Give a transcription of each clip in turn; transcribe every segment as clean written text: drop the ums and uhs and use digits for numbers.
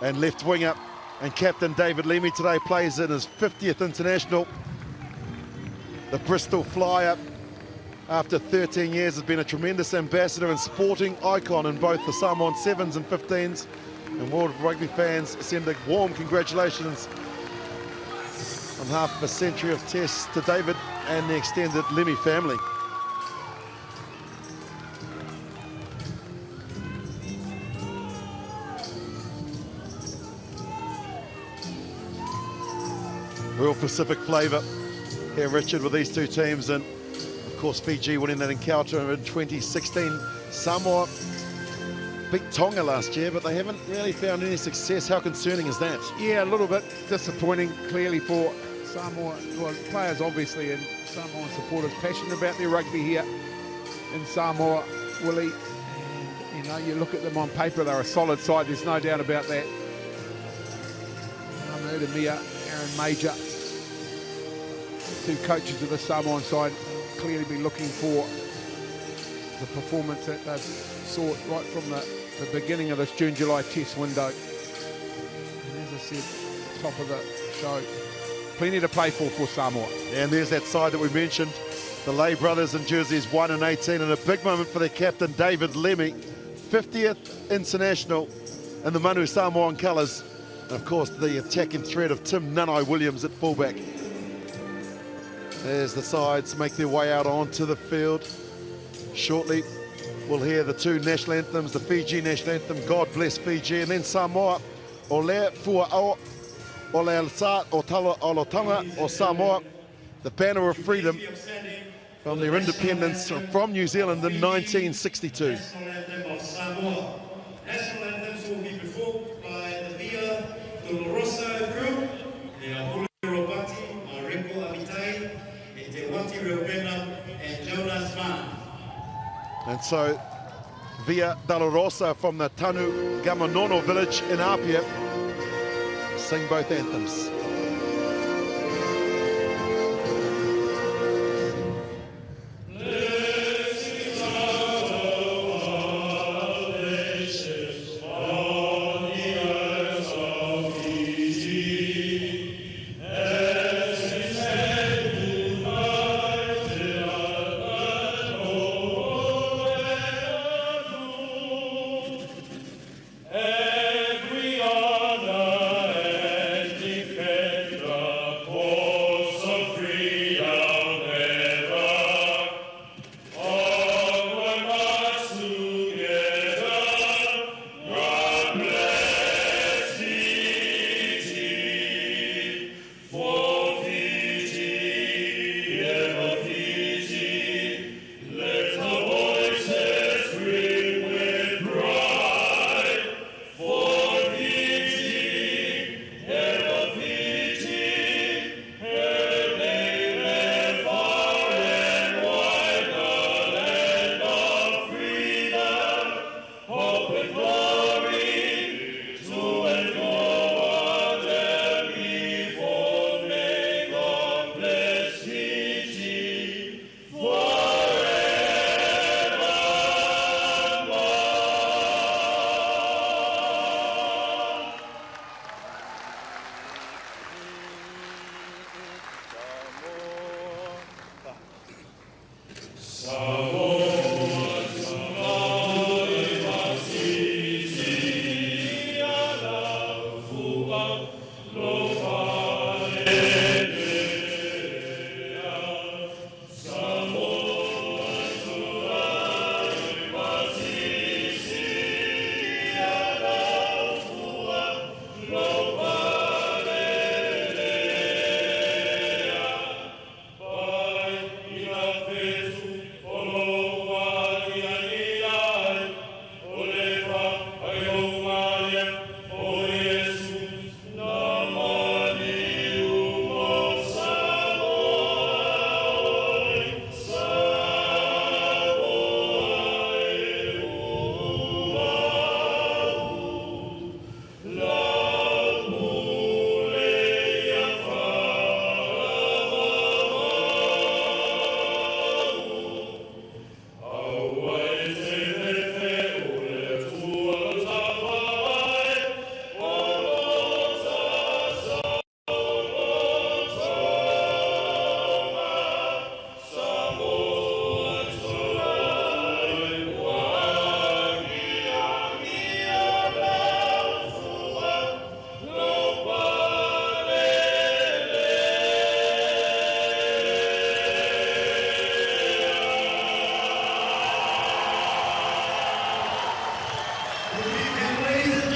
And left winger and captain David Lemi today plays in his 50th international. The Bristol Flyer, after 13 years, has been a tremendous ambassador and sporting icon in both the Samoan 7s and 15s. And World Rugby fans send a warm congratulations on half a century of tests to David and the extended Lemi family. Real Pacific flavour here, Richard, with these two teams, and of course Fiji winning that encounter in 2016. Samoa beat Tonga last year, but they haven't really found any success. How concerning is that? Yeah, a little bit disappointing, clearly, for Samoa. Well, players obviously and Samoan supporters passionate about their rugby here in Samoa, Willie. And you know, you look at them on paper, they're a solid side. There's no doubt about that. Mia, Aaron Major, two coaches of the Samoan side, clearly be looking for the performance that they've sought right from the beginning of this June-July test window. And as I said, top of the show, plenty to play for Samoa. And there's that side that we mentioned, the Lay brothers in jerseys 1 and 18, and a big moment for their captain David Lemi, 50th international in the Manu Samoan colours. And of course, the attacking threat of Tim Nanai Williams at fullback. As the sides make their way out onto the field. Shortly, we'll hear the two national anthems, the Fiji national anthem, God Bless Fiji, and then Samoa, Ole Fua O, Ole Alsa, O Tala Olotanga, or Samoa, the banner of freedom from their independence from New Zealand in 1962. National anthem of Samoa. National anthems will be performed by the Via Dolorosa group. They are Bulero Pati, Mareko Amitai, Etewati Reopena, and Jonas Mann. And so, Via Dolorosa from the Tanu Gamanono village in Apia sing both anthems. Every honor and defense.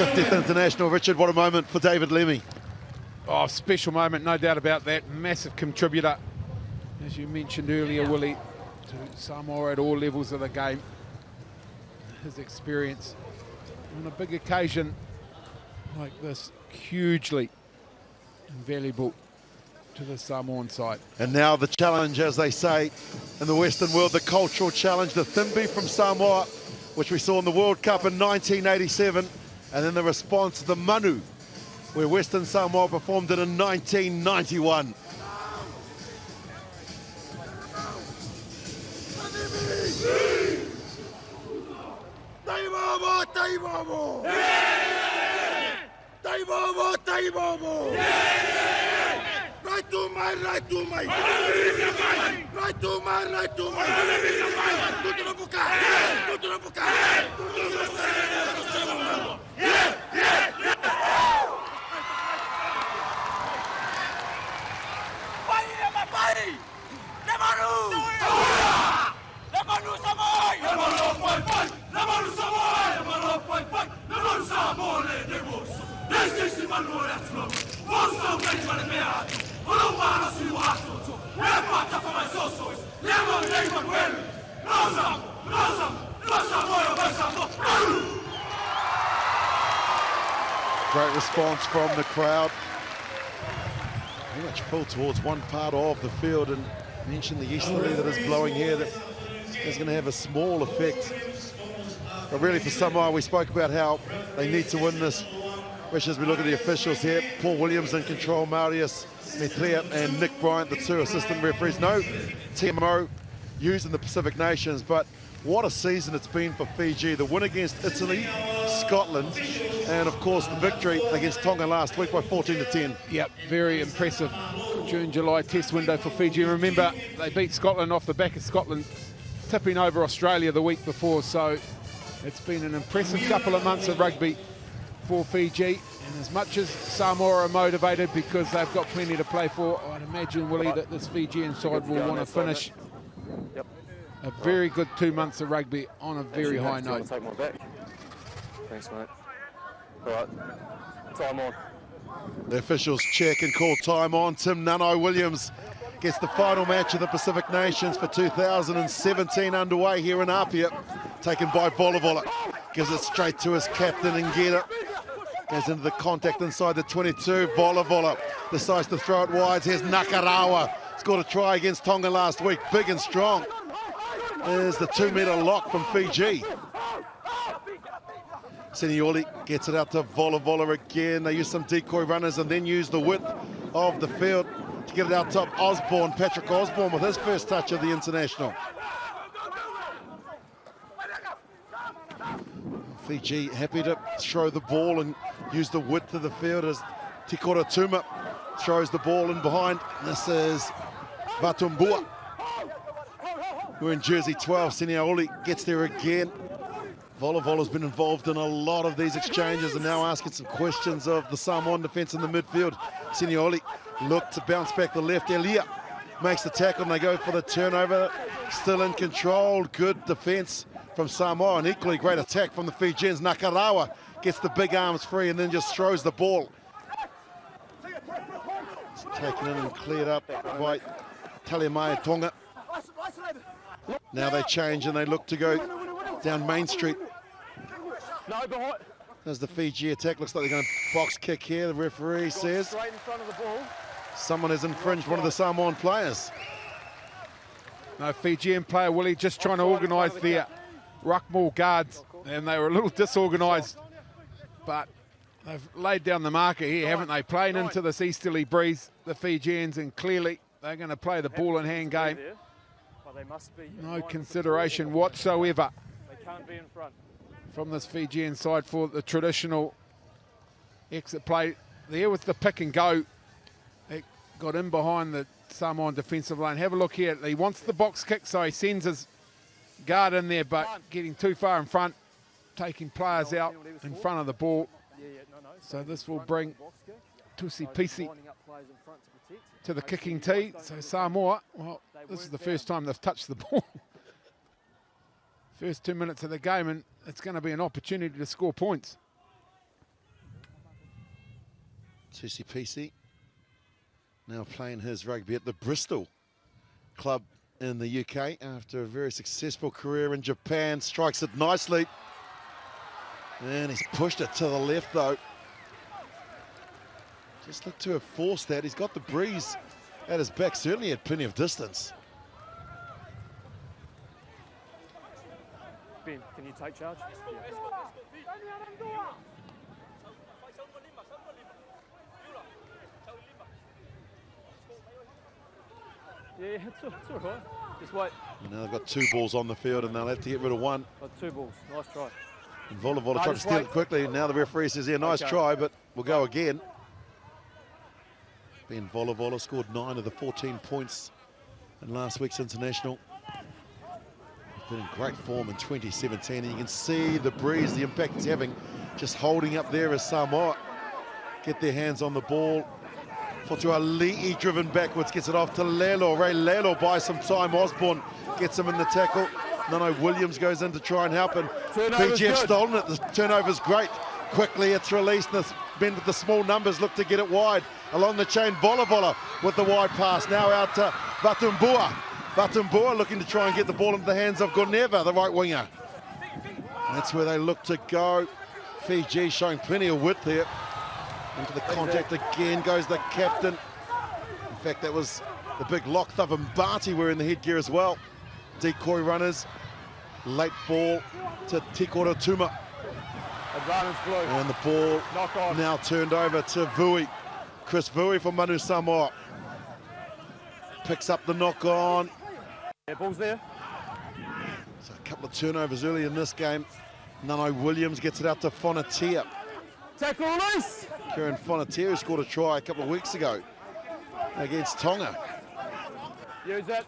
50th international. Richard, what a moment for David Lemi. Oh, special moment, no doubt about that. Massive contributor, as you mentioned earlier, Willie, to Samoa at all levels of the game. His experience on a big occasion like this, hugely invaluable to the Samoan side. And now the challenge, as they say in the Western world, the cultural challenge, the Thimbi from Samoa, which we saw in the World Cup in 1987, and then the response, the Manu, where Western Samoa performed it in 1991. Right to my, right to my. Right to my, right to my. Go to the book. Go to the book. Party! Lemanu! Lemanu Samoa! Lemanu fight! Lemanu Samoa! Lemanu fight! Lemanu Samoa! Lemanu. This is Lemanu Lemanu. Also, make money man. Hello, man. See what I do. Never talk for my socials. Never make one well. Great response from the crowd. Pretty much full towards one part of the field, and mentioned the easterly that is blowing here that is going to have a small effect. But really for Samoa, we spoke about how they need to win this. Which, as we look at the officials here, Paul Williams in control, Marius Maitreya and Nick Bryant, the two assistant referees. No TMO used in the Pacific Nations, but what a season it's been for Fiji. The win against Italy, Scotland, and of course the victory against Tonga last week by 14-10. Yep, very impressive June-July test window for Fiji. Remember, they beat Scotland off the back of Scotland tipping over Australia the week before, so it's been an impressive couple of months of rugby for Fiji. And as much as Samoa are motivated because they've got plenty to play for, I'd imagine, Willie, that this Fijian side will want to finish a very good 2 months of rugby on a very high note. Take my back. Thanks, mate. All right, time on. The officials check and call time on. Tim Nano Williams gets the final match of the Pacific Nations for 2017 underway here in Apia, taken by Volavola. Gives it straight to his captain and Ngeta. Goes into the contact inside the 22. Volavola decides to throw it wide. Here's Nakarawa. Scored a try against Tonga last week. Big and strong. There's the 2-metre lock from Fiji. Senioli gets it out to Volavola again. They use some decoy runners and then use the width of the field to get it out top. Osborne, Patrick Osborne with his first touch of the international. Fiji happy to throw the ball and use the width of the field as Tikora Tuma throws the ball in behind. This is Vatumbua, who in jersey 12. Senioli gets there again. Volavola's been involved in a lot of these exchanges and now asking some questions of the Samoan defence in the midfield. Senioli look to bounce back the left. Elia makes the tackle and they go for the turnover. Still in control. Good defence from Samoa. An equally great attack from the Fijians. Nakarawa gets the big arms free and then just throws the ball. It's taken in and cleared up by Talimaya Tonga. Now they change and they look to go down Main Street. As the Fiji attack, looks like they're going to box kick here. The referee says someone has infringed one of the Samoan players. No, Fijian player, Willie, just trying to organise their ruckball guards, and they were a little disorganised, but they've laid down the marker here, haven't they? Playing into this easterly breeze, the Fijians, and clearly they're going to play the ball in hand game. No consideration whatsoever from this Fijian side for the traditional exit play. There with the pick and go, it got in behind the Samoan defensive line. Have a look here. He wants the box kick, so he sends his guard in there, but getting too far in front, taking players out in front of the ball. So this will bring Tusi Pisi to the kicking tee. So Samoa, well, this is the first time they've touched the ball. First 2 minutes of the game, and it's going to be an opportunity to score points. TCPC now playing his rugby at the Bristol club in the UK after a very successful career in Japan. Strikes it nicely. And he's pushed it to the left though. Just looked to have forced that. He's got the breeze at his back. Certainly had plenty of distance. Ben, can you take charge? Yeah, it's all right. Just wait. And now they've got 2 balls on the field and they'll have to get rid of 1. Got 2 balls. Nice try. And Volavola tried to steal it quickly. Now the referee says, yeah, nice try, but we'll go again. Ben Volavola scored 9 of the 14 points in last week's international. He's been in great form in 2017, and you can see the breeze, the impact it's having, just holding up there as Samoa get their hands on the ball. Fotuali'i driven backwards, gets it off to Lelo. Ray Lelo buys some time. Osborne gets him in the tackle. Nano Williams goes in to try and help, and Fiji have stolen it. The turnover's great. Quickly it's released. The men with the small numbers look to get it wide. Along the chain, Volavola with the wide pass. Now out to Vatumbua. Vatumbua looking to try and get the ball into the hands of Goneva, the right winger. That's where they look to go. Fiji showing plenty of width here. Into the contact again goes the captain. In fact, that was the big lock. Thub and Barty were in the headgear as well. Decoy runners. Late ball to Tikoro Tuma. Advantage blue. And the ball now turned over to Vui. Chris Vui for Manu Samoa. Picks up the knock on. Yeah, ball's there. So a couple of turnovers early in this game. Nano Williams gets it out to Fonatia. Tackle release. Kieran Fonatia scored a try a couple of weeks ago against Tonga. Use that.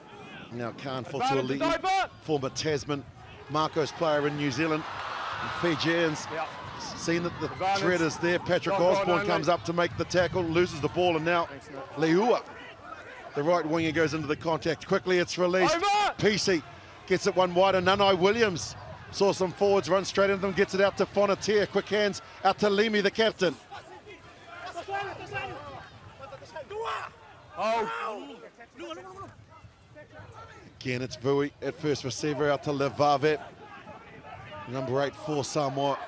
Now Khan Fotuali'i, former Tasman, Marcos player in New Zealand. The Fijians seen that the threat is there. Patrick Osborne comes up to make the tackle, loses the ball, and now Leua, the right winger, goes into the contact. Quickly it's released. PC gets it one wider. Nanai Williams saw some forwards, run straight into them, gets it out to Fonatia. Quick hands out to Lemi, the captain. Again, it's Vui at first receiver, out to Levave. Number 8 for Samoa.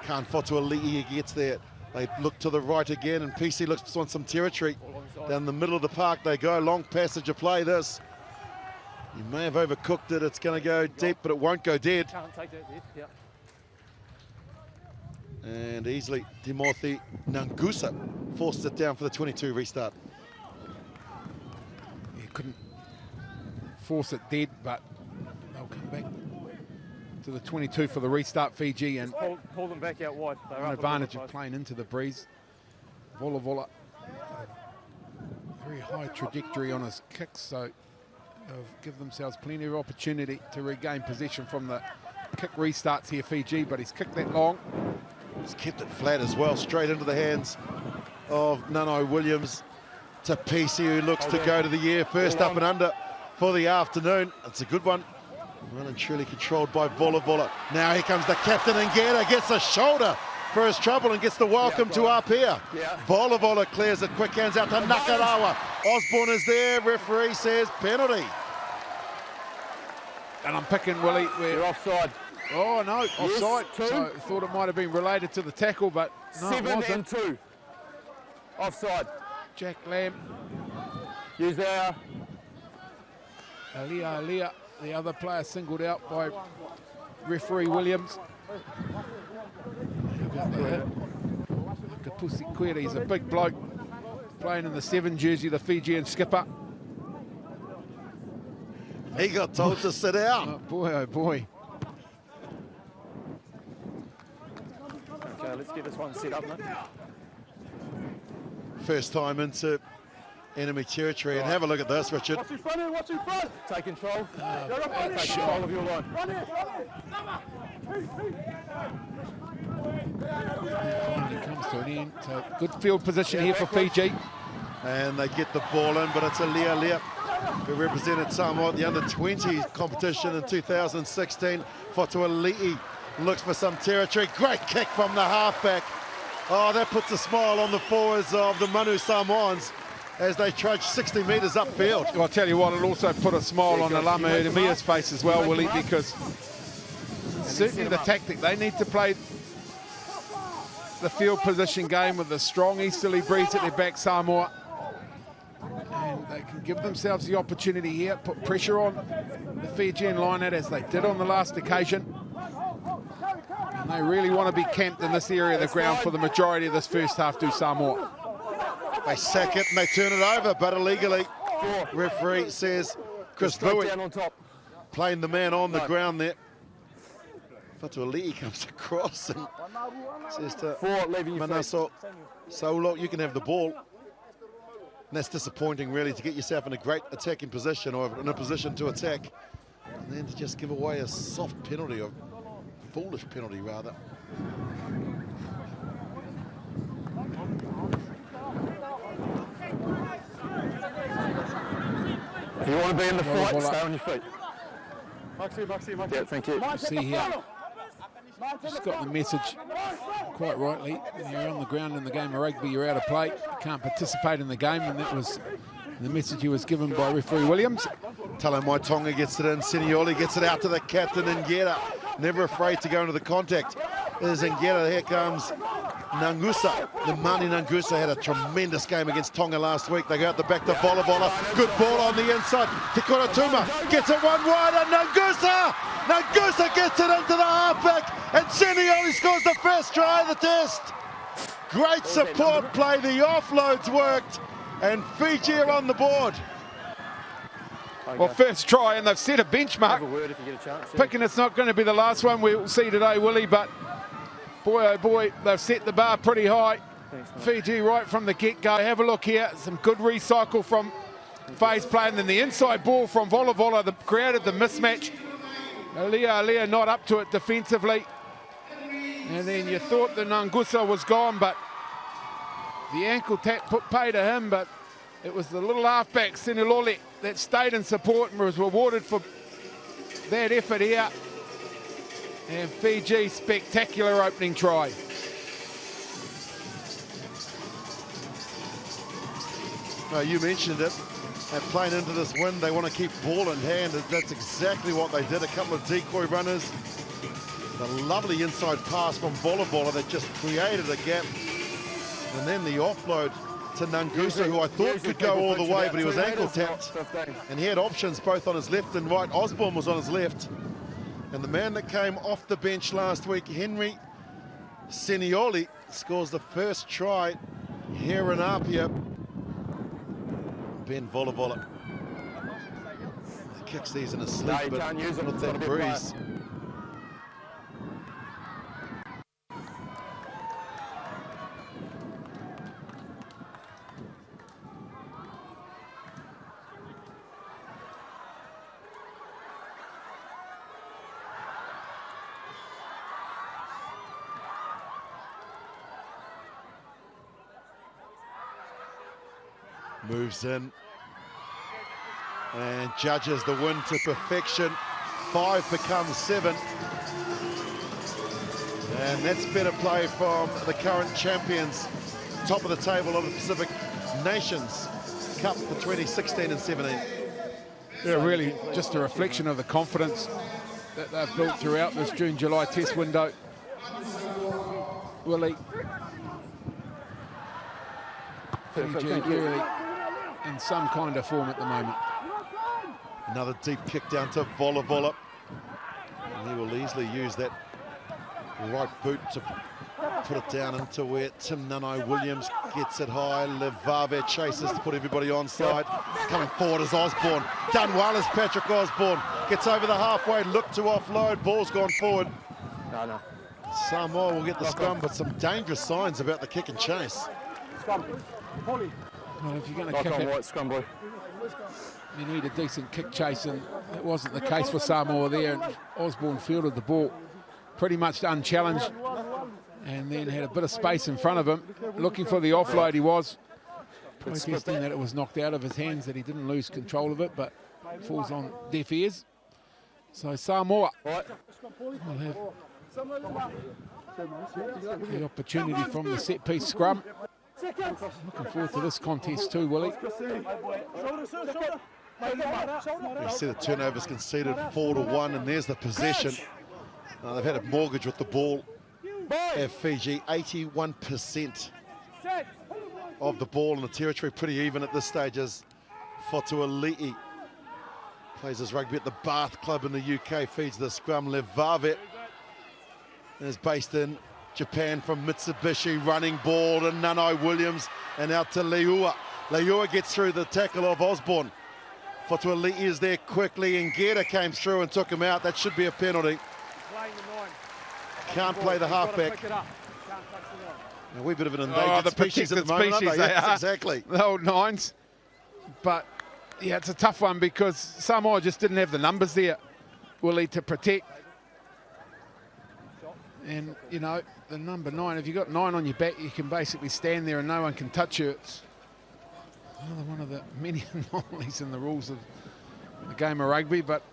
Khan Fotuali'i gets there. They look to the right again, and PC looks on some territory. Down the middle of the park they go. Long passage of play this. You may have overcooked it. It's going to go deep, but it won't go dead. Can't take that deep, yeah. And easily, Timothy Nangusa forced it down for the 22 restart. He couldn't force it dead, but they'll come back to the 22 for the restart, Fiji, and pull them back out wide. They're an advantage of playing into the breeze. Volavola, very high trajectory on his kicks, so they'll give themselves plenty of opportunity to regain possession from the kick restarts here, Fiji, but he's kicked that long. He's kept it flat as well, straight into the hands of Nano Williams to PC, who looks to go to the air. First up and under for the afternoon. It's a good one. Well and truly controlled by Volavola. Now here comes the captain, and gets a shoulder for his trouble and gets the welcome to up here. Volavola clears it, quick hands out to Nakarawa. Osborne is there, referee says penalty. And I'm picking Willie. You're offside. Oh no, offside. Yes, so I thought it might have been related to the tackle, but no, 7 it wasn't. and 2. Offside. Jack Lamb. Use there. Alia, the other player singled out by referee Williams. How about the hit? Kapusi Kwere, he's a big bloke, playing in the 7 jersey, the Fijian skipper. He got told to sit down. Oh boy, oh boy. Okay, let's get this one set up, mate. First time into enemy territory, and have a look at this, Richard. What's in front here? What's in front? Take control. Take Control of your line. Finally comes to an end. So good field position here for Fiji. And they get the ball in, but it's Alia who represented Samoa at the under-20 competition in 2016. Fotuali'i looks for some territory. Great kick from the halfback. Oh, that puts a smile on the forwards of the Manu Samoans as they trudge 60 metres upfield. Well, I'll tell you what, it also put a smile on Alama Udemia's face as well, Willie, because certainly the tactic, they need to play the field position game with a strong easterly breeze at their back, Samoa. And they can give themselves the opportunity here, put pressure on the Fijian line-out as they did on the last occasion. And they really want to be camped in this area of the ground for the majority of this first half, do Samoa. They sack it and they turn it over, but illegally. Referee says Chris Bowie playing the man on the ground there. Fatuali'i comes across and says to Manaso, so look, you can have the ball. And that's disappointing, really, to get yourself in a great attacking position or in a position to attack, and then to just give away a soft penalty, or foolish penalty, rather. If you want to be in the fight, stay on your feet. Yeah, thank you. You see here, just got the message quite rightly. When you're on the ground in the game of rugby, you're out of play. You can't participate in the game, and that was the message he was given by referee Williams. Talamai Tonga gets it in, Sinioli gets it out to the captain, Ngeta. Never afraid to go into the contact. There's Ngeta, here comes Nangusa. The Mani Nangusa had a tremendous game against Tonga last week. They go out the back to Volavola. Good ball on the inside. Te Koratuma gets it one wide, and Nangusa gets it into the halfback, and Sinioli scores the first try of the test. Great support play, the offloads worked, and Fiji are on the board. Well, first try, and they've set a benchmark. Picking it's not going to be the last one we'll see today, Willie, but boy, oh boy, they've set the bar pretty high. Thanks, Fiji right from the get-go. Have a look here. Some good recycle from Faye's play, and then the inside ball from Volavola that created the mismatch. Alia not up to it defensively. And then you thought the Nangusa was gone, but the ankle tap put pay to him, but it was the little halfback, Senilole, that stayed in support and was rewarded for that effort here. And Fiji, spectacular opening try. No, you mentioned it. They're playing into this wind. They want to keep ball in hand. That's exactly what they did. A couple of decoy runners. The lovely inside pass from Volavola that just created a gap. And then the offload to Nangusa, who I thought could go all the way, but he was ankle tapped. And he had options both on his left and right. Osborne was on his left. And the man that came off the bench last week, Henry Sinioli, scores the first try here in Apia. Ben Volavola. He kicks these in his sleep, but not that breeze. Moves in and judges the win to perfection. 5 becomes 7. And that's better play from the current champions, top of the table of the Pacific Nations Cup for 2016 and 17. Yeah, really just a reflection of the confidence that they've built throughout this June-July test window. Willie. Fiji really in some kind of form at the moment. Another deep kick down to Volavola. And he will easily use that right boot to put it down into where Tim Nanai-Williams gets it high. Levave chases to put everybody onside. Coming forward is Osborne. Done well as Patrick Osborne. Gets over the halfway, look to offload. Ball's gone forward. No. Samoa will get the scrum, but some dangerous signs about the kick and chase. Well, if you're going to kick it, scrum boy. you need a decent kick chase, and that wasn't the case for Samoa there. And Osborne fielded the ball pretty much unchallenged, and then had a bit of space in front of him. Looking for the offload, he was protesting that it was knocked out of his hands, that he didn't lose control of it, but it falls on deaf ears. So Samoa will have The opportunity from the set piece scrum. Looking forward to this contest too, Willie. You see the turnovers conceded 4-1, and there's the possession. They've had a mortgage with the ball. Have Fiji 81% of the ball in the territory, pretty even at this stage as Fotuali'i plays his rugby at the Bath Club in the UK, feeds the scrum. Levave is based in Japan from Mitsubishi, running ball to Nanai Williams and out to Leua. Leua gets through the tackle of Osborne. Fotuali'i is there quickly, and Gera came through and took him out. That should be a penalty. Can't play the halfback. A wee bit of an endangered species at the moment, aren't they? Yes, exactly. The old nines. But, yeah, it's a tough one because Samoa just didn't have the numbers there, Willie, to protect. And, you know, the number 9, if you've got 9 on your back, you can basically stand there and no one can touch you. It's another one of the many anomalies in the rules of the game of rugby. But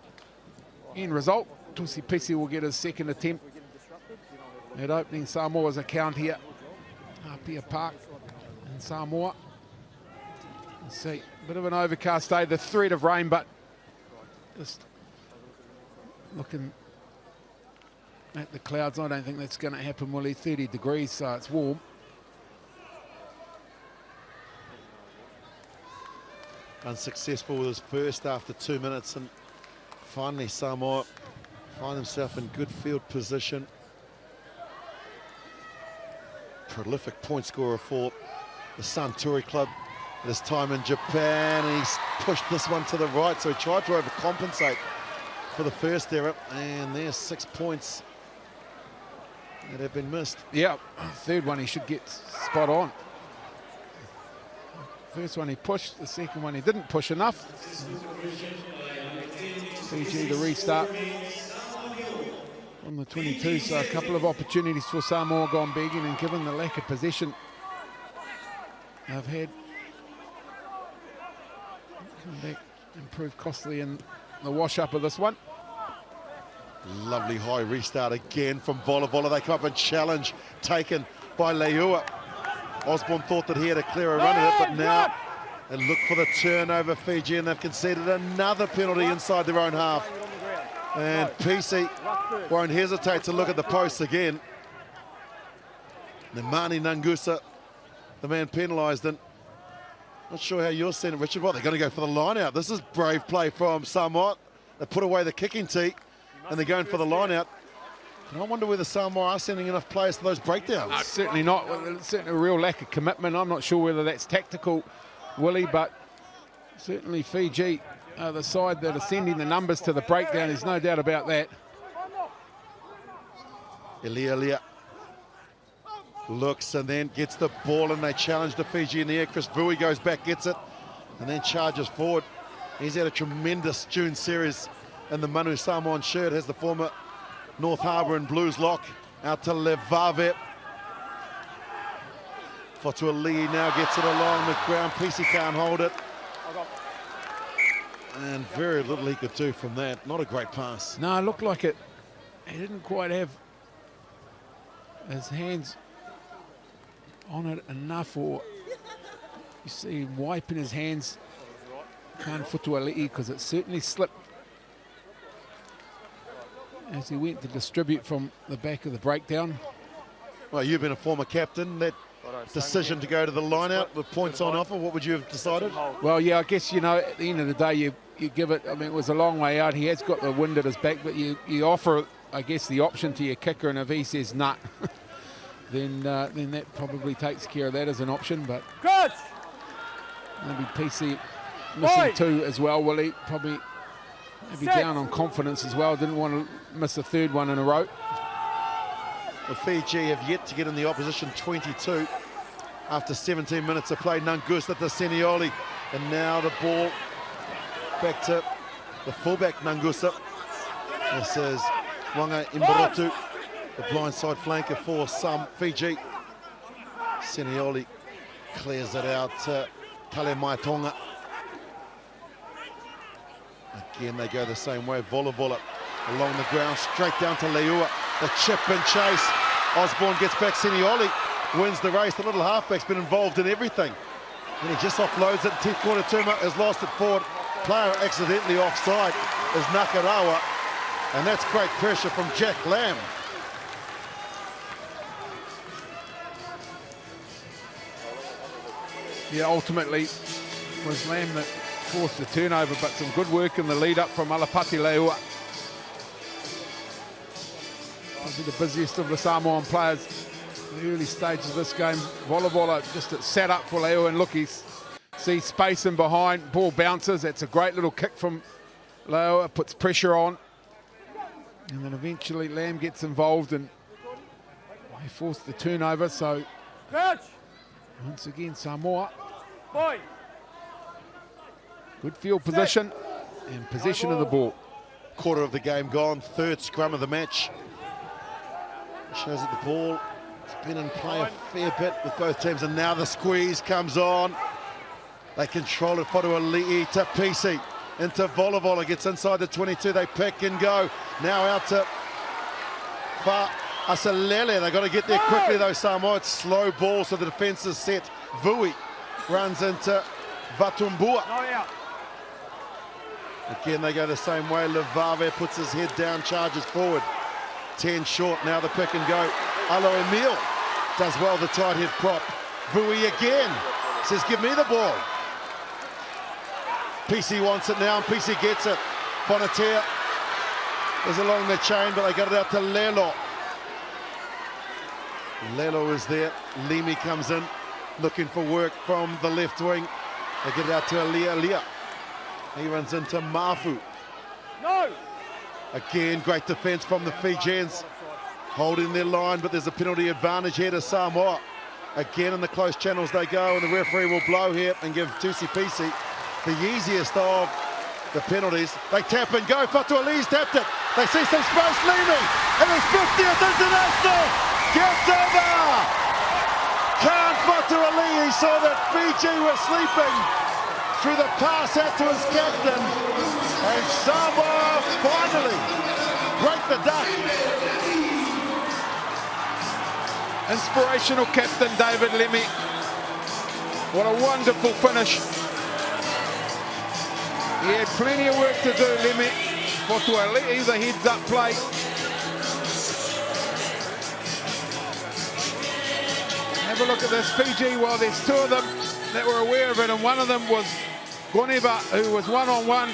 end result, Tusi Pisi will get his second attempt at opening Samoa's account here. Apia Park in Samoa. Let's see, a bit of an overcast day, the threat of rain, but just looking at the clouds, I don't think that's going to happen, Willie. 30 degrees, so it's warm. Unsuccessful with his first after 2 minutes, and finally Samoa find himself in good field position. Prolific point scorer for the Suntory club at his time in Japan, and he's pushed this one to the right, so he tried to overcompensate for the first error, and there's 6 points that have been missed. Yeah, third one he should get spot on. First one he pushed, the second one he didn't push enough. Fiji to restart on the 22, so a couple of opportunities for Samoa gone begging, and given the lack of possession they've had, come back and prove costly in the wash-up of this one. Lovely high restart again from Vola. They come up and challenge taken by Leua. Osborne thought that he had a clearer run at it, but now they look for the turnover, Fiji, and they've conceded another penalty inside their own half. And PC won't hesitate to look at the posts again. Nemani Nangusa, the man penalised, and not sure how you're seeing it, Richard. What, they're going to go for the line out. This is brave play from Samoa. They put away the kicking tee, and they're going for the line out. And I wonder whether Samoa are sending enough players to those breakdowns. No, certainly not. It's certainly a real lack of commitment. I'm not sure whether that's tactical, Willie, but certainly Fiji are the side that are sending the numbers to the breakdown. There's no doubt about that. Elia looks and then gets the ball, and they challenge the Fiji in the air. Chris Vui goes back, gets it, and then charges forward. He's had a tremendous June series in the Manu Samoan shirt, has the former North Harbour and Blues lock. Out to Levave. Fotuali'i now gets it along the ground. PC can't hold it. And very little he could do from that. Not a great pass. No, it looked like it. He didn't quite have his hands on it enough, or you see him wiping his hands. Can't Fotuali'i, because it certainly slipped as he went to distribute from the back of the breakdown. Well, you've been a former captain. That decision to go to the line out with points on offer, what would you have decided? Well, yeah, I guess, you know, at the end of the day, you give it, I mean, it was a long way out. He has got the wind at his back, but you offer, I guess, the option to your kicker, and if he says nah, then that probably takes care of that as an option. But maybe PC missing 2 as well, Willie. Probably maybe down on confidence as well. Didn't want to miss a third one in a row. The Fiji have yet to get in the opposition 22 after 17 minutes of play. Nangusa to Senioli, and now the ball back to the fullback Nangusa. This is Wanga Imbarotu, the blindside flanker for some Fiji. Senioli clears it out to Tale Maitonga. Again, they go the same way. Vola along the ground, straight down to Leua. The chip and chase. Osborne gets back, Senioli wins the race. The little halfback's been involved in everything. And he just offloads it. 10th quarter Tuma has lost it forward. Player accidentally offside is Nakarawa. And that's great pressure from Jack Lamb. Yeah, ultimately was Lamb that forced the turnover, but some good work in the lead up from Alapati Leua. Probably the busiest of the Samoan players in the early stages of this game. Volleyball just set up for Leua, and look, he's see space in behind, ball bounces. That's a great little kick from Leua, puts pressure on. And then eventually Lamb gets involved and he forced the turnover, so once again Samoa. Good field position and possession of the ball. Quarter of the game gone, third scrum of the match. Shows that the ball has been in play a fair bit with both teams, and now the squeeze comes on. They control it, Fotuali'i to PC, into Volleyball, gets inside the 22, they pick and go. Now out to Asalele, they've got to get there quickly though, Samoa. It's slow ball, so the defence is set. Vui runs into Vatumbua. Again, they go the same way. Levave puts his head down, charges forward. 10 short, now the pick and go. Alo Emile does well, the tight head prop. Vui again, says give me the ball. PC wants it now, and PC gets it. Fonatea is along the chain, but they got it out to Lelo. Lelo is there, Lemi comes in, looking for work from the left wing. They get it out to Alia. He runs into Mafu. No! Again, great defence from the Fijians, holding their line, but there's a penalty advantage here to Samoa. Again, in the close channels they go, and the referee will blow here and give Tusi Pisi the easiest of the penalties. They tap and go. Fotuali'i's tapped it. They see some space. Lemi, and his 50th international gets over. Khan Fotuali'i saw that Fiji were sleeping through the pass out to his captain, and Samoa finally break the duck. Inspirational captain David Lemi. What a wonderful finish. He had plenty of work to do, Lemi. Fotuali'i, the heads-up play. Have a look at this, Fiji. Well, there's two of them that were aware of it, and one of them was Goneva, who was one-on-one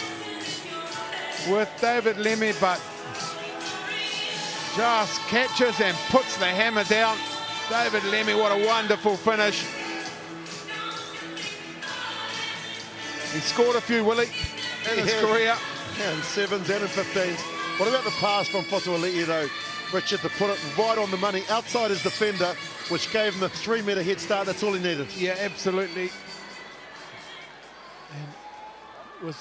with David Lemi, but just catches and puts the hammer down. David Lemi, what a wonderful finish. He scored a few, Willie, in his career. Yeah, in 7s and in 15s. What about the pass from Fotuali'i though, Richard, to put it right on the money outside his defender, which gave him a 3-metre head start. That's all he needed. Yeah, absolutely. And it was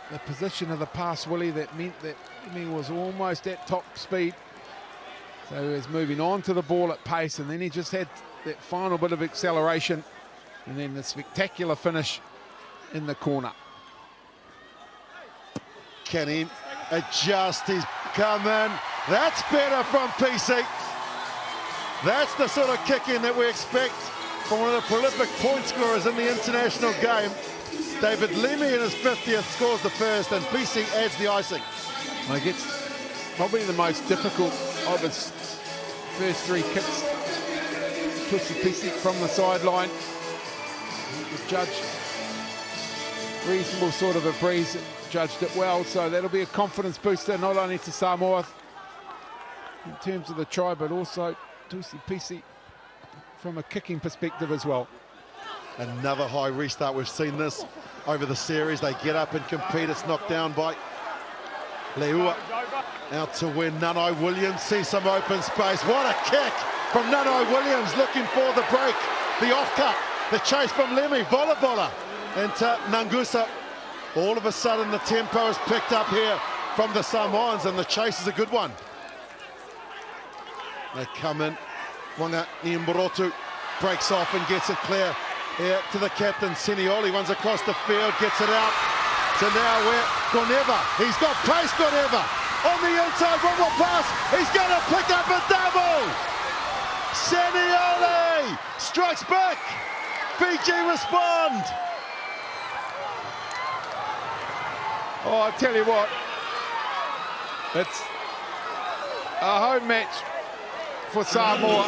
the position of the pass, Willie, that meant that he was almost at top speed. So he was moving on to the ball at pace, and then he just had that final bit of acceleration, and then the spectacular finish in the corner. Can he adjust? He's come in. That's better from PC. That's the sort of kick-in that we expect from one of the prolific point scorers in the international game. David Lemi in his 50th scores the first, and PC adds the icing. I guess probably the most difficult of his first 3 kicks. Tusi Pisi from the sideline. The judge, reasonable sort of a breeze, judged it well, so that'll be a confidence booster not only to Samoa in terms of the try, but also Tusi Pisi from a kicking perspective as well. Another high restart. We've seen this over the series. They get up and compete. It's knocked down by Leua. Out to win. Nanai Williams sees some open space. What a kick from Nanai Williams, looking for the break. The off-cut. The chase from Lemi. Vola into Nangusa. All of a sudden the tempo is picked up here from the Samoans, and the chase is a good one. They come in. Wanga Nimborotu breaks off and gets it clear here to the captain. Senioli runs across the field, gets it out. So now we're Goneva. He's got pace, Goneva. On the inside, one more pass. He's going to pick up a double. Seniole strikes back. Fiji respond. Oh, I tell you what, it's a home match for Samoa.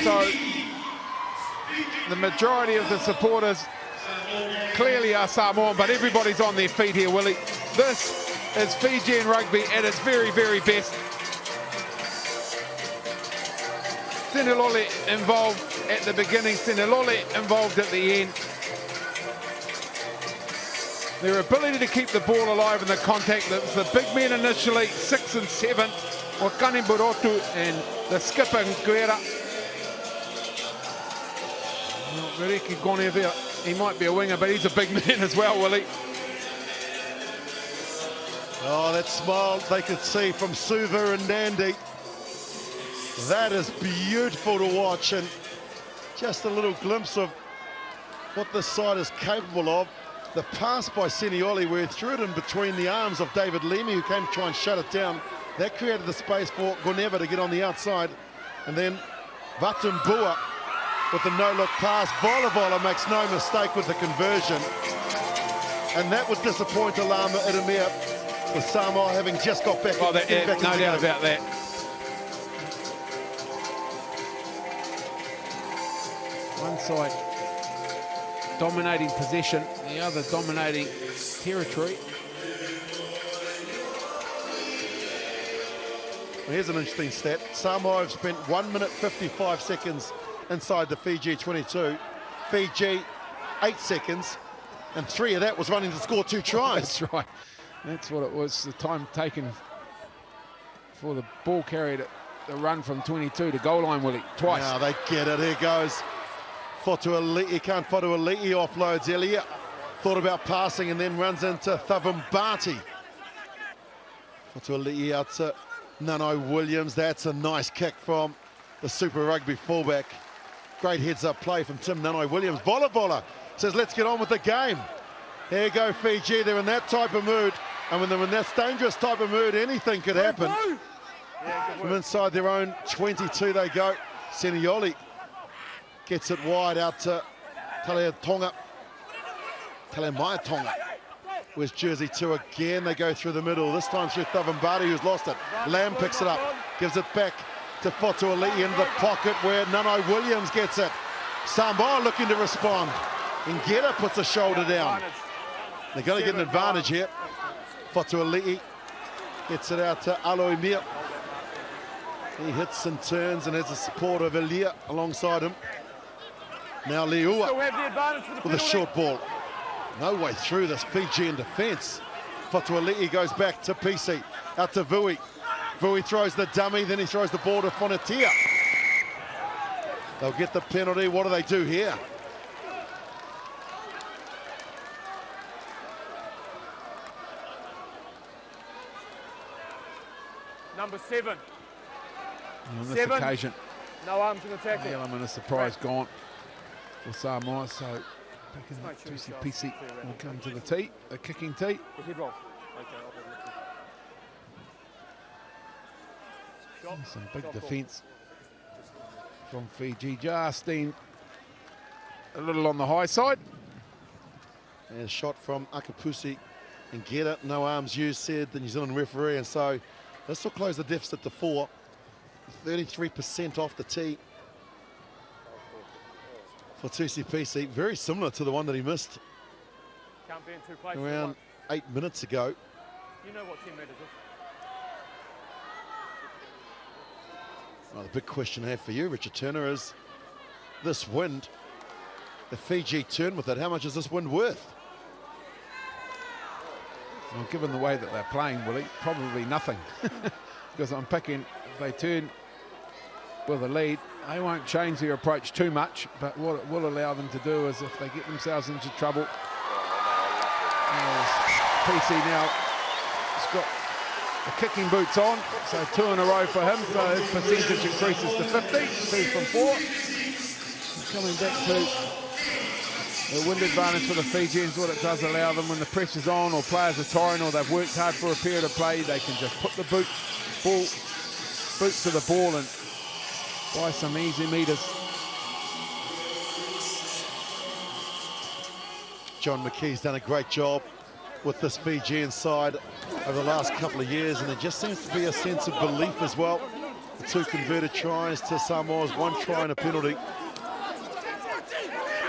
So the majority of the supporters clearly are Samoan, but everybody's on their feet here, Willie. This is Fijian rugby at its very, very best. Senilole involved at the beginning, Senilole involved at the end. Their ability to keep the ball alive in the contact. That was the big men initially, 6 and 7, Wakani Burotu and the skipper Nguera. Rereki Gonevia, he might be a winger, but he's a big man as well, Willie. Oh, that smile they could see from Suva and Nandi. That is beautiful to watch, and just a little glimpse of what this side is capable of. The pass by Seniole, where he threw it in between the arms of David Lemi, who came to try and shut it down. That created the space for Goneva to get on the outside. And then Vatumbua with the no-look pass. Vola makes no mistake with the conversion. And that would disappoint Alama Irimia, with Samoa having just got back. Oh, no doubt about that. One side dominating possession, the other dominating territory. Well, here's an interesting stat. Samoa have spent 1 minute 55 seconds inside the Fiji 22. Fiji 8 seconds, and 3 of that was running to score 2 tries. That's right. That's what it was, the time taken for the ball carrier to run from 22 to goal line, Willie, twice. Now they get it, here goes. Fotuali'i, can't Fotuali'i offloads Elliot. Thought about passing and then runs into Thavumbati. Fotuali'i out to Nano Williams. That's a nice kick from the Super Rugby fullback. Great heads-up play from Tim Nano Williams. Vola says, let's get on with the game. Here you go, Fiji. They're in that type of mood. And when they're in that dangerous type of mood, anything could happen. From inside their own 22 they go. Seniole gets it wide out to Taleitonga. Where's jersey 2 again? They go through the middle. This time through Thavumbati, who's lost it. Lamb picks it up, gives it back to Fotuali'i in the pocket where Nano Williams gets it. Samoa looking to respond. Ngeta puts a shoulder down. They're going to get an advantage here. Fotuali'i gets it out to Aloimia. He hits and turns and has the support of Elia alongside him. Now Leua with a short ball. No way through this Fijian defence. Fotuali'i goes back to PC, out to Vui. Vui throws the dummy, then he throws the ball to Fonatia. They'll get the penalty. What do they do here? Number 7. On this occasion, No arms in the tackle. the element of surprise gone for Samoa, so back in that juicy PC will come to the tee, the kicking tee. Some big defence from Fiji. Justine a little on the high side. And a shot from Akapusi and get it. No arms used, said the New Zealand referee, and so this will close the deficit to 4. 33% off the tee for Tusi-Pisi, very similar to the one that he missed around 8 minutes ago. You know what team that is? Well, the big question I have for you, Richard Turner, is this wind, the Fiji turn with it, how much is this wind worth? Well, given the way that they're playing, Willie, probably nothing. Because I'm picking, if they turn with a lead, they won't change their approach too much, but what it will allow them to do is if they get themselves into trouble, PC now has got the kicking boots on, so 2 in a row for him, so his percentage increases to 50, 2 from 4. And coming back to the wind advantage for the Fijians, what it does allow them when the pressure's on or players are tiring or they've worked hard for a period of play, they can just put the boot to the ball and by some easy meters. John McKee's done a great job with this Fijian side over the last couple of years, and there just seems to be a sense of belief as well. The 2 converted tries to Samoa's, 1 try and a penalty.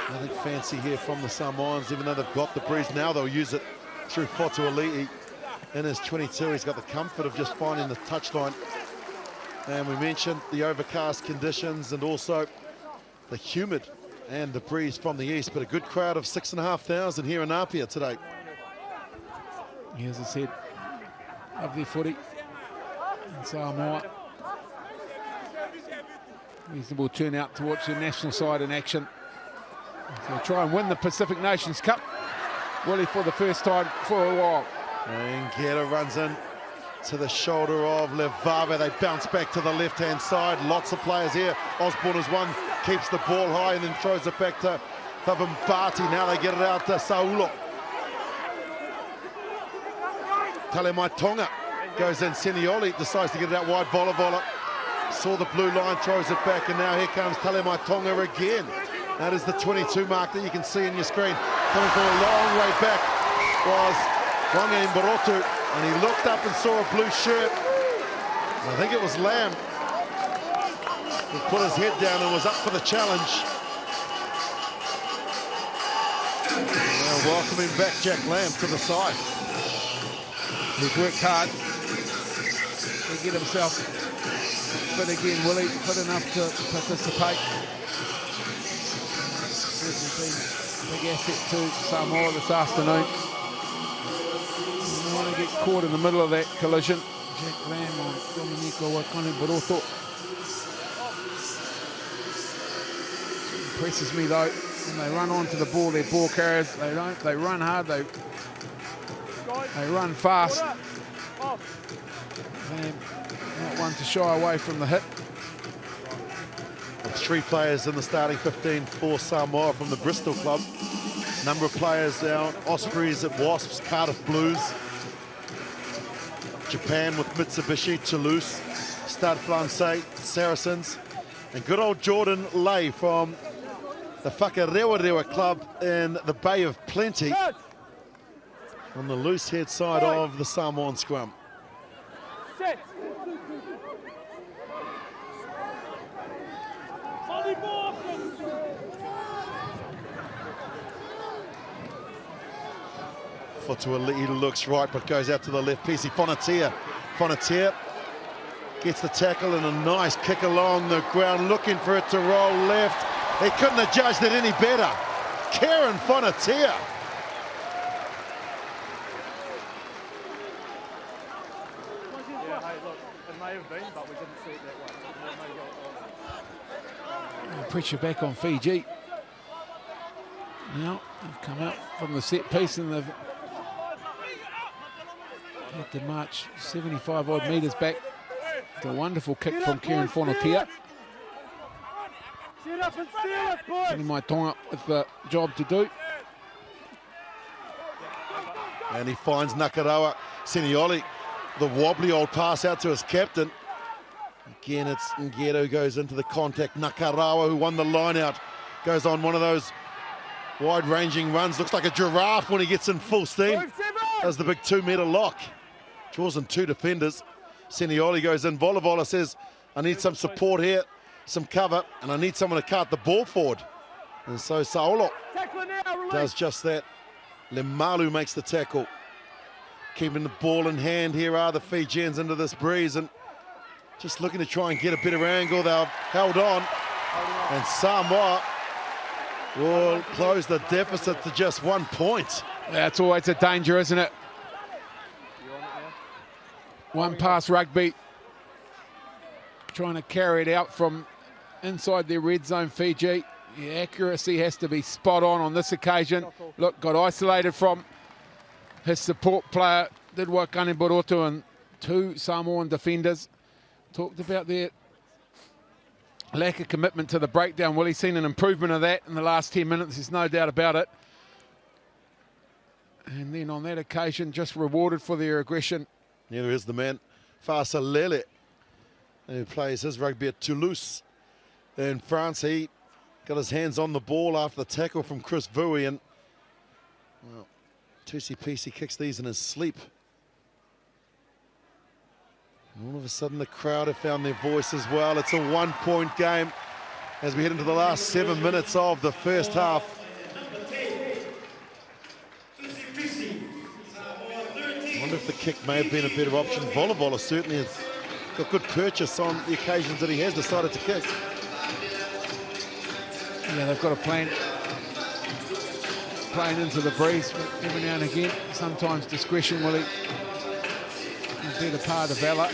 Nothing fancy here from the Samoans, even though they've got the breeze. Now they'll use it through Fotu Ali'i. In his 22, he's got the comfort of just finding the touchline. And we mentioned the overcast conditions and also the humid and the breeze from the east, but a good crowd of 6,500 here in Apia today. As I said, lovely footy in Samoa. Reasonable turnout to watch the national side in action. So try and win the Pacific Nations Cup, Willie, for the first time for a while. And Gera runs in to the shoulder of Levave. They bounce back to the left-hand side. Lots of players here. Osborne is one, keeps the ball high and then throws it back to Thavimbati. Now they get it out to Saulo. Talemai Tonga goes in. Senioli decides to get it out wide. Vola saw the blue line, throws it back, and now here comes Talemai Tonga again. That is the 22 mark that you can see in your screen. Coming from a long way back was Wange Mborotu, and he looked up and saw a blue shirt. I think it was Lamb who put his head down and was up for the challenge. Now welcoming back Jack Lamb to the side. He's worked hard to get himself fit again, Willie, fit enough to participate. Certainly been a big asset to Samoa this afternoon. You don't want to get caught in the middle of that collision. Jack Lamb on Domenico Wakane-Boroto. Impresses me though, when they run onto the ball, they're ball carriers. They run hard, they run fast. And not one to shy away from the hit. 3 players in the starting 15 for Samoa from the Bristol club. Number of players down. Ospreys at Wasps, Cardiff Blues. Japan with Mitsubishi, Toulouse, Stade Francais, Saracens. And good old Jordan Lay from the Whakarewarewa club in the Bay of Plenty on the loose head side of the Samoan scrum. Fotuali'i looks right, but goes out to the left. PC Fonatia gets the tackle and a nice kick along the ground, looking for it to roll left. He couldn't have judged it any better. Kieran Fonatia. Yeah, hey, look, it may have been, but we didn't see it that way. Pressure back on Fiji. Now they've come out from the set piece and they've had to march 75 odd metres back. It's a wonderful kick from Kieran Fonatia. Talemai Tonga with the job to do. And he finds Nakarawa. Senioli, the wobbly old pass out to his captain. Again, it's Ngero who goes into the contact. Nakarawa, who won the line out, goes on one of those wide-ranging runs. Looks like a giraffe when he gets in full steam. Does the big 2-metre lock. Draws in 2 defenders. Senioli goes in. Vola says, I need some support here, some cover, and I need someone to cart the ball forward. And so Saulo does just that. Lemalu makes the tackle. Keeping the ball in hand here are the Fijians into this breeze and just looking to try and get a better angle. They've held on. And Samoa will close the deficit to just 1 point. That's always a danger, isn't it? One pass rugby. Trying to carry it out from inside their red zone, Fiji. The accuracy has to be spot on this occasion. Look, got isolated from his support player, did Wakane-Boroto, and 2 Samoan defenders. Talked about their lack of commitment to the breakdown. Well, he's seen an improvement of that in the last 10 minutes, there's no doubt about it. And then on that occasion, just rewarded for their aggression. Here is the man, Fasa Lele, who plays his rugby at Toulouse. in France. He got his hands on the ball after the tackle from Chris Vui, and well, Tusi Pisi kicks these in his sleep. And all of a sudden the crowd have found their voice as well. It's a 1-point game as we head into the last 7 minutes of the first half. I wonder if the kick may have been a better option. Volleyball certainly has got good purchase on the occasions that he has decided to kick. Yeah, they've got a plan playing into the breeze, but every now and again, sometimes discretion will be the part of valor.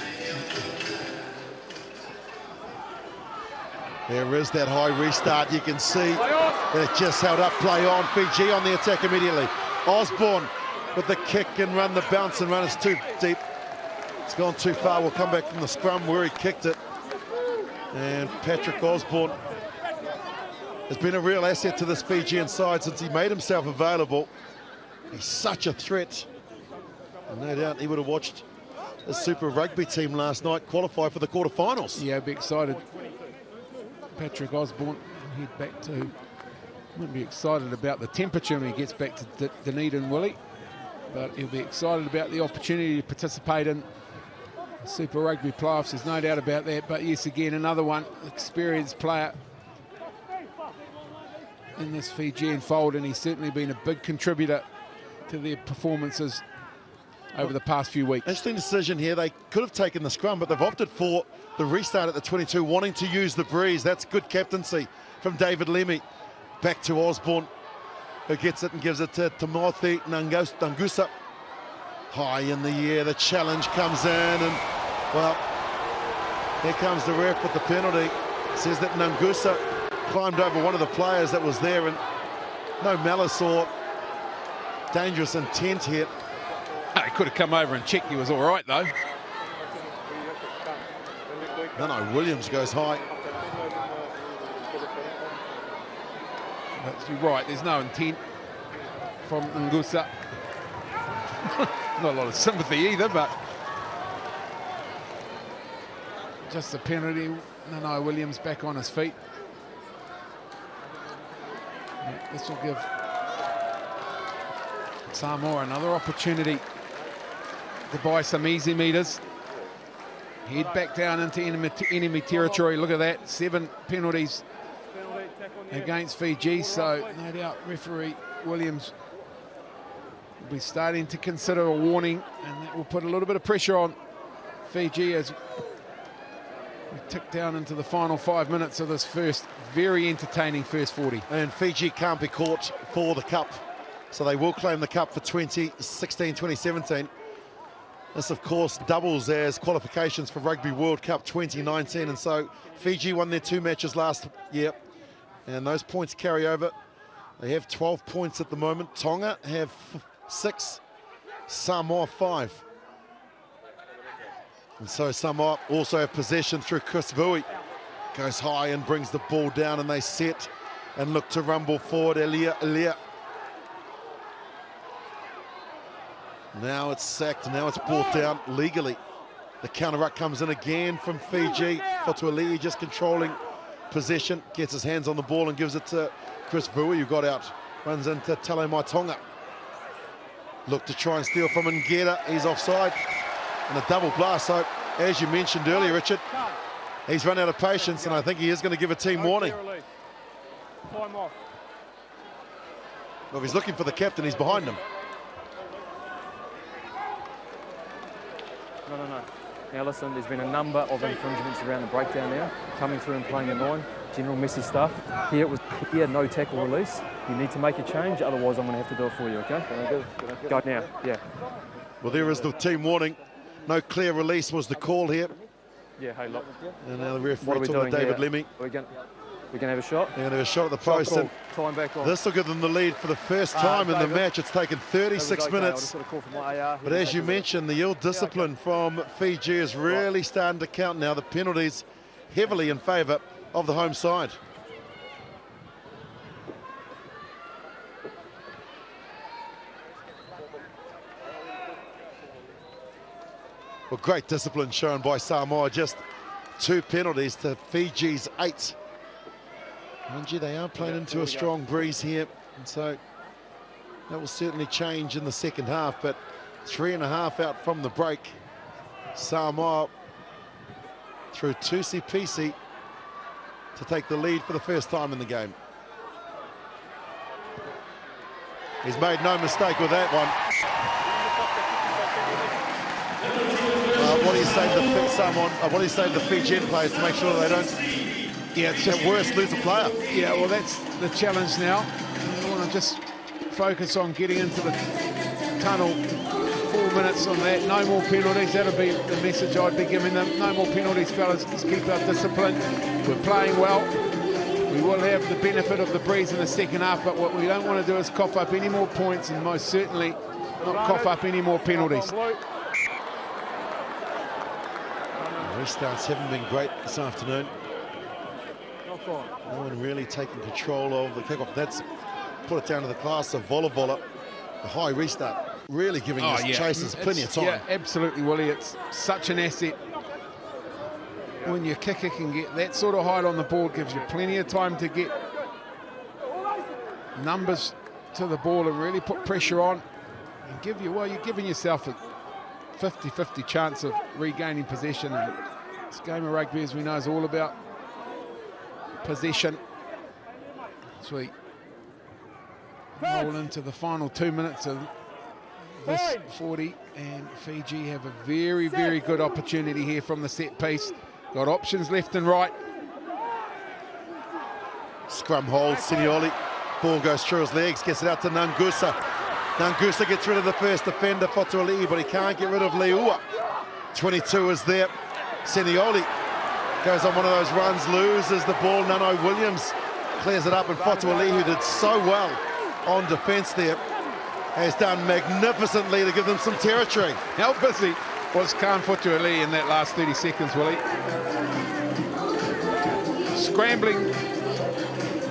There is that high restart. You can see that it just held up. Play on. Fiji on the attack immediately. Osborne with the kick and run, the bounce and run is too deep. It's gone too far. We'll come back from the scrum where he kicked it. And Patrick Osborne has been a real asset to this Fijian side since he made himself available. He's such a threat. And no doubt he would have watched the Super Rugby team last night qualify for the quarterfinals. Yeah, I'd be excited. Patrick Osborne, head back to, wouldn't be excited about the temperature when he gets back to Dunedin, will he? But he'll be excited about the opportunity to participate in Super Rugby playoffs, there's no doubt about that. But yes, again, another one, experienced player in this Fijian fold, and he's certainly been a big contributor to their performances over the past few weeks. Interesting decision here. They could have taken the scrum, but they've opted for the restart at the 22, wanting to use the breeze. That's good captaincy from David Lemi. Back to Osborne, who gets it and gives it to Timothy Nangusa. High in the air, the challenge comes in, and well, here comes the ref with the penalty. Says that Nangusa climbed over one of the players that was there, and no malice or dangerous intent here. He could have come over and checked he was all right, though. No, Williams goes high. You're right, there's no intent from Ngusa. Not a lot of sympathy either, but just a penalty. No, Williams back on his feet. This will give Samoa another opportunity to buy some easy meters. Head back down into enemy territory. Look at that, 7 penalties against Fiji, so no doubt referee Williams will be starting to consider a warning, and that will put a little bit of pressure on Fiji as we tick down into the final 5 minutes of this first very entertaining first 40. And Fiji can't be caught for the cup, so they will claim the cup for 2016-2017. This, of course, doubles as qualifications for Rugby World Cup 2019, and so Fiji won their 2 matches last year, and those points carry over. They have 12 points at the moment. Tonga have 6, Samoa 5. And so Samoa also have possession through Chris Vui. Goes high and brings the ball down, and they set and look to rumble forward. Elia. Now it's sacked, now it's brought down legally. The counter-ruck comes in again from Fiji. Fotuali'i just controlling possession, gets his hands on the ball and gives it to Chris Vui, who got out. Runs into Talo Maitonga. Look to try and steal from Ngeta. He's offside. And a double blast. So, as you mentioned earlier, Richard, he's run out of patience, and I think he is going to give a team warning. Time off. Well, if he's looking for the captain, he's behind him. No. Now listen, there's been a number of infringements around the breakdown now, coming through and playing a 9, general messy stuff. Here it was clear, no tackle release. You need to make a change, otherwise I'm going to have to do it for you, okay? Go now, yeah. Well, there is the team warning. No clear release was the call here. Yeah, hey, look. And now the referee What are we talking to doing David here? Lemi. We're going to have a shot? They're going to have a shot at the post. And time back on. this will give them the lead for the first time in the match. It's taken 36 minutes. But as you mentioned, the ill discipline from Fiji is really starting to count now. The penalties heavily in favour of the home side. Well, great discipline shown by Samoa. Just 2 penalties to Fiji's 8. Mind you, they are playing into a strong breeze here, and so that will certainly change in the second half, but 3.5 out from the break. Samoa through Tusi Pisi to take the lead for the first time in the game. He's made no mistake with that one. What do you say to the Samoan? What do you say to the Fijian players to make sure they don't, it's just worse, lose a player? Yeah, well, that's the challenge now. I want to just focus on getting into the tunnel. 4 minutes on that. No more penalties. That'll be the message I'd be giving them. No more penalties, fellas. Just keep our discipline. We're playing well. We will have the benefit of the breeze in the second half, but what we don't want to do is cough up any more points, and most certainly not cough up any more penalties. Restarts haven't been great this afternoon. No one really taking control of the kickoff. That's put it down to the class of volleyball. The high restart really giving us chasers plenty of time. Yeah, absolutely, Willie. It's such an asset when your kicker can get that sort of height on the board. Gives you plenty of time to get numbers to the ball and really put pressure on and give you, well, you're giving yourself a 50-50 chance of regaining possession. And this game of rugby, as we know, is all about possession. So we roll into the final 2 minutes of this 40, and Fiji have a very, very good opportunity here from the set piece. Got options left and right. Scrum holds, Sinioli. Ball goes through his legs, gets it out to Nangusa. Nangusa gets rid of the first defender, Fotuali'i, but he can't get rid of Leua. 22 is there. Sinioli goes on one of those runs, loses the ball. Nano Williams clears it up, and Fotuali'i, who did so well on defence there, has done magnificently to give them some territory. How busy was Khan Fotuali'i in that last 30 seconds, Willie? Scrambling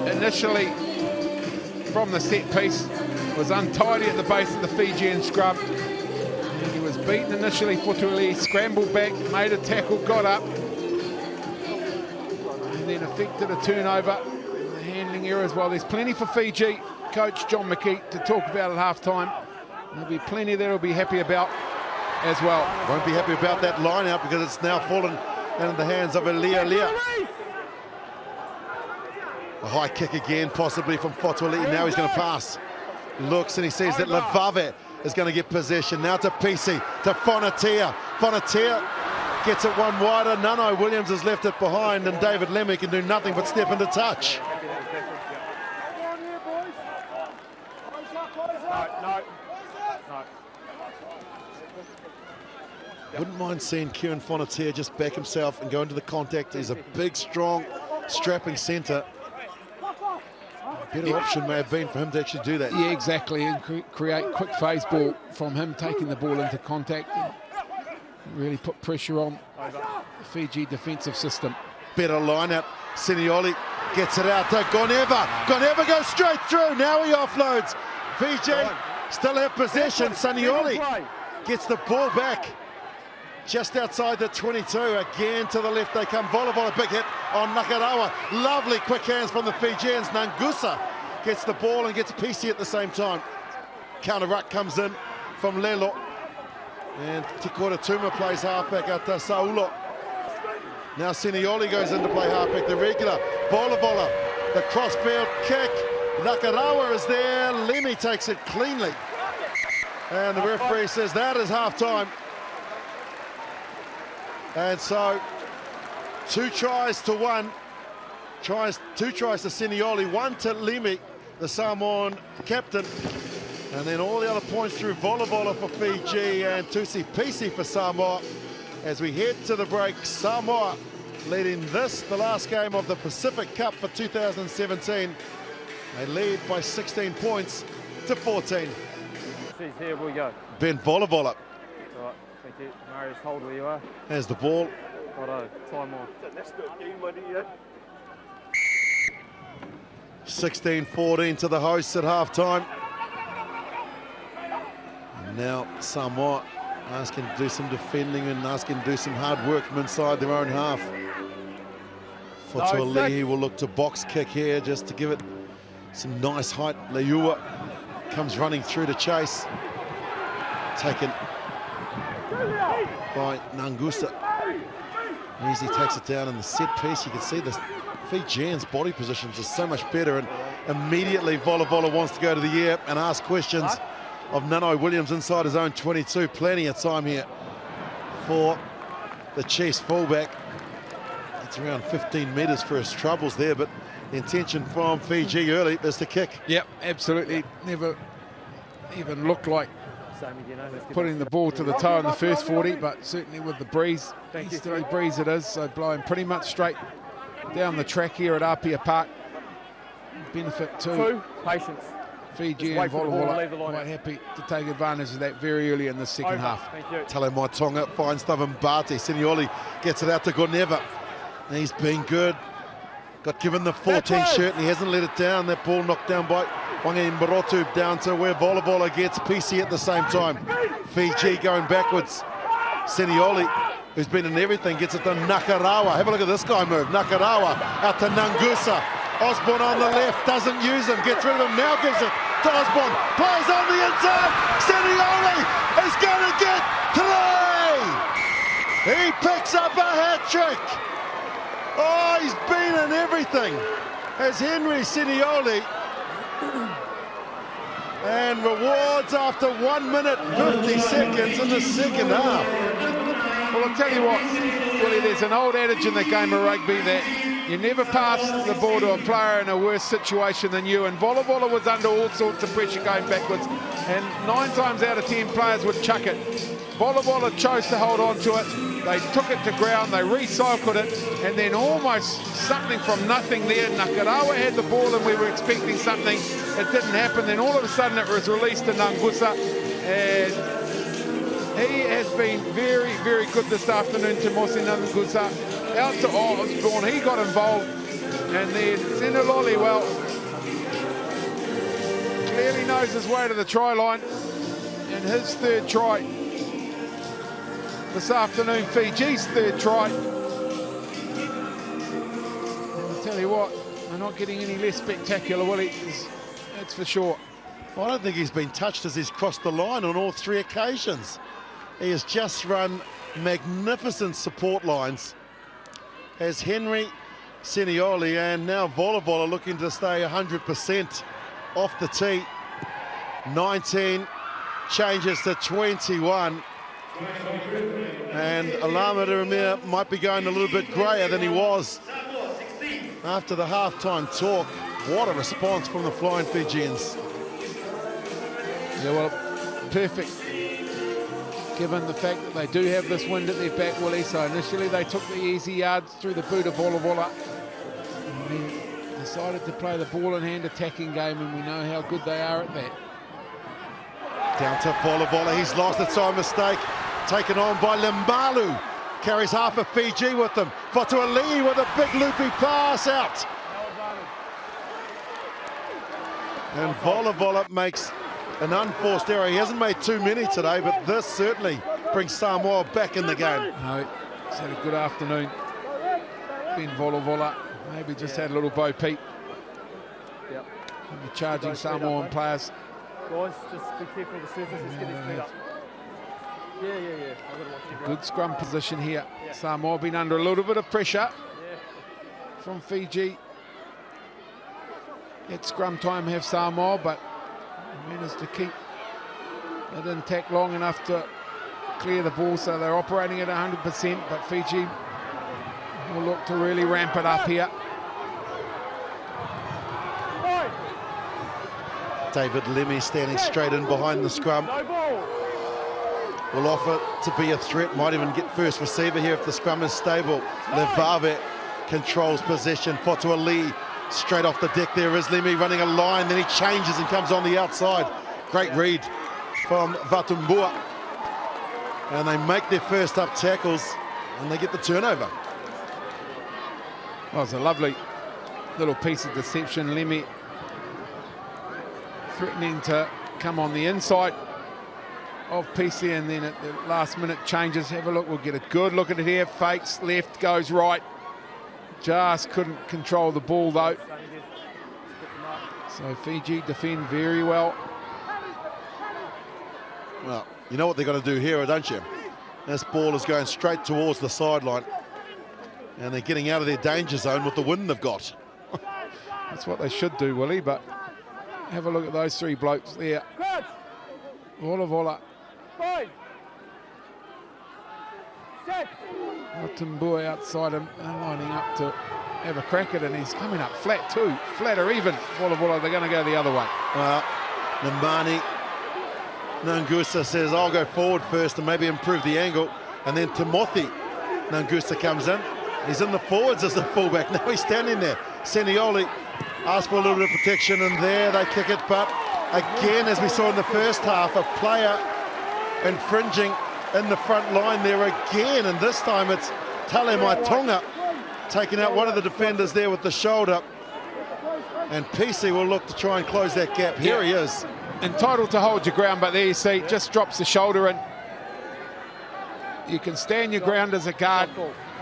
initially from the set piece, was untidy at the base of the Fijian scrum. And he was beaten initially, Fotuali'i scrambled back, made a tackle, got up, and then affected a turnover. And the handling errors, well, there's plenty for Fiji. Coach John McKee to talk about at half-time. There'll be plenty there he'll be happy about as well. Won't be happy about that line out because it's now fallen into the hands of Leia. A high kick again, possibly from Fotuali'i. Now he's going to pass. Looks and he sees that Levave is going to get possession. Now to Pisi, to Fonatia. Fonatia gets it one wider. Nano Williams has left it behind, and David Lemi can do nothing but step into touch. Wouldn't mind seeing Kieran Fonatia just back himself and go into the contact. He's a big, strong, strapping centre. Better option may have been for him to actually do that. Yeah, exactly, and create quick phase ball from him taking the ball into contact and really put pressure on the Fiji defensive system. Better line out. Sinioli gets it out to Goneva. Goneva goes straight through. Now he offloads. Fiji still have possession. Sinioli gets the ball back just outside the 22. Again to the left they come. Volleyball, a big hit on Nakarawa. Lovely quick hands from the Fijians. Nangusa gets the ball and gets Pisi at the same time. Counter ruck comes in from Lelo. And Tikora Tuma plays halfback out to Saulo. Now Sinioli goes in to play halfback, the regular. Volleyball, the crossfield kick. Nakarawa is there. Lemi takes it cleanly. And the referee says that is half-time. And so 2 tries to 1. 2 tries to Sinioli, 1 to Lemi, the Samoan captain. And then all the other points through volleyball for Fiji and Tusi Pisi for Samoa. As we head to the break, Samoa leading this, the last game of the Pacific Cup for 2017. They lead by 16 points to 14. Here we go. Ben Volleyball up. All right, thank you. Marius, hold where you are. Has the ball. Righto, time on. 16-14 to the hosts at half-time. And now Samoa asking to do some defending and asking to do some hard work from inside their own half. Fotuali'i will look to box kick here just to give it some nice height. Leua comes running through to chase. Taken by Nangusa. Easy takes it down in the set piece. You can see the Fijians' body positions are so much better, and immediately Vola wants to go to the air and ask questions of Nanai Williams inside his own 22. Plenty of time here for the Chiefs fullback. It's around 15 metres for his troubles there, but the intention from Fiji early is to kick. Yep, absolutely. Never even looked like putting the ball to the toe in the first 40, but certainly with the breeze, easterly breeze it is, so blowing pretty much straight down the track here at Apia Park. Benefit to patience. Fiji and Vola quite happy to take advantage of that very early in the second half. Tale Mai Tonga finds Mbate. Sinioli gets it out to Gorneva. He's been good. Got given the 14 shirt and he hasn't let it down. That ball knocked down by Wangi Mbarotu down to where Vola gets PC at the same time. Fiji going backwards. Sinioli, who's been in everything, gets it to Nakarawa. Have a look at this guy move. Nakarawa out to Nangusa. Osborne on the left, doesn't use him, gets rid of him, now gives it to Osborne. Plays on the inside. Sinioli is going to get 3. He picks up a hat-trick. Oh, he's been in everything as Henry Sinioli. And rewards after 1 minute 50 seconds in the second half. Well, I'll tell you what, Willie, there's an old adage in the game of rugby that you never pass the ball to a player in a worse situation than you, and Vola was under all sorts of pressure going backwards, and 9 times out of 10 players would chuck it. Vola chose to hold on to it. They took it to ground, they recycled it, and then almost something from nothing there. Nakarawa had the ball and we were expecting something. It didn't happen. Then all of a sudden it was released to Nangusa, and he has been very, very good this afternoon to Mosi Nangusa. Out to Osborne, he got involved, and then Seniloli, well, clearly knows his way to the try line, and his 3rd try this afternoon, Fiji's 3rd try. And I'll tell you what, they're not getting any less spectacular, Willie, that's for sure. Well, I don't think he's been touched as he's crossed the line on all 3 occasions. He has just run magnificent support lines as Henry Sinioli, and now Vola looking to stay 100% off the tee. 19 changes to 21. And Alama Ramir might be going a little bit greyer than he was after the halftime talk. What a response from the Flying Fijians. Yeah, well, perfect, given the fact that they do have this wind at their back, Willie. So initially they took the easy yards through the boot of Vola, and then decided to play the ball in hand attacking game, and we know how good they are at that. Down to Vola, he's lost a time mistake. Taken on by Limbalu. Carries half of Fiji with him. Fotuali'i with a big loopy pass out. And Vola makes an unforced error. He hasn't made too many today, but this certainly brings Samoa back in the game. No, he's had a good afternoon. Ben Vola maybe just had a little bo peep. Yep. Maybe charging Samoan players. Guys, just be careful of the surface, let's get his feet up. Yeah. I've got to watch it. Good scrum position here. Yeah. Samoa been under a little bit of pressure from Fiji. At scrum time have Samoa, but managed to keep it intact long enough to clear the ball, so they're operating at 100%, but Fiji will look to really ramp it up here. David Lemi standing straight in behind the scrum. Will offer to be a threat, might even get first receiver here if the scrum is stable. Levave controls possession. Fotuali'i straight off the deck. There is Lemi running a line, then he changes and comes on the outside. Great read from Vatumbua. And they make their first up tackles and they get the turnover. Well, it's a lovely little piece of deception. Lemi threatening to come on the inside of PC, and then at the last minute changes. Have a look, we'll get a good look at it here. Fakes left, goes right. just couldn't control the ball though. So Fiji defend very well. Well, you know what they're going to do here, don't you? This ball is going straight towards the sideline. And they're getting out of their danger zone with the wind they've got. That's what they should do, Willie, but have a look at those three blokes there. Vola. Watambua outside him, lining up to have a crack at it, and he's coming up flat too. Flat or even. Vola, they're going to go the other way. Well, Namani Nangusa says, I'll go forward first and maybe improve the angle. And then Timothy Nangusa comes in. He's in the forwards as the fullback. Now he's standing there. Senioli asks for a little bit of protection, and there they kick it. But again, as we saw in the first half, a player infringing in the front line there again. And this time it's Tale Maitonga taking out one of the defenders there with the shoulder. And PC will look to try and close that gap. Here he is. Entitled to hold your ground, but there you see, just drops the shoulder in. You can stand your ground as a guard,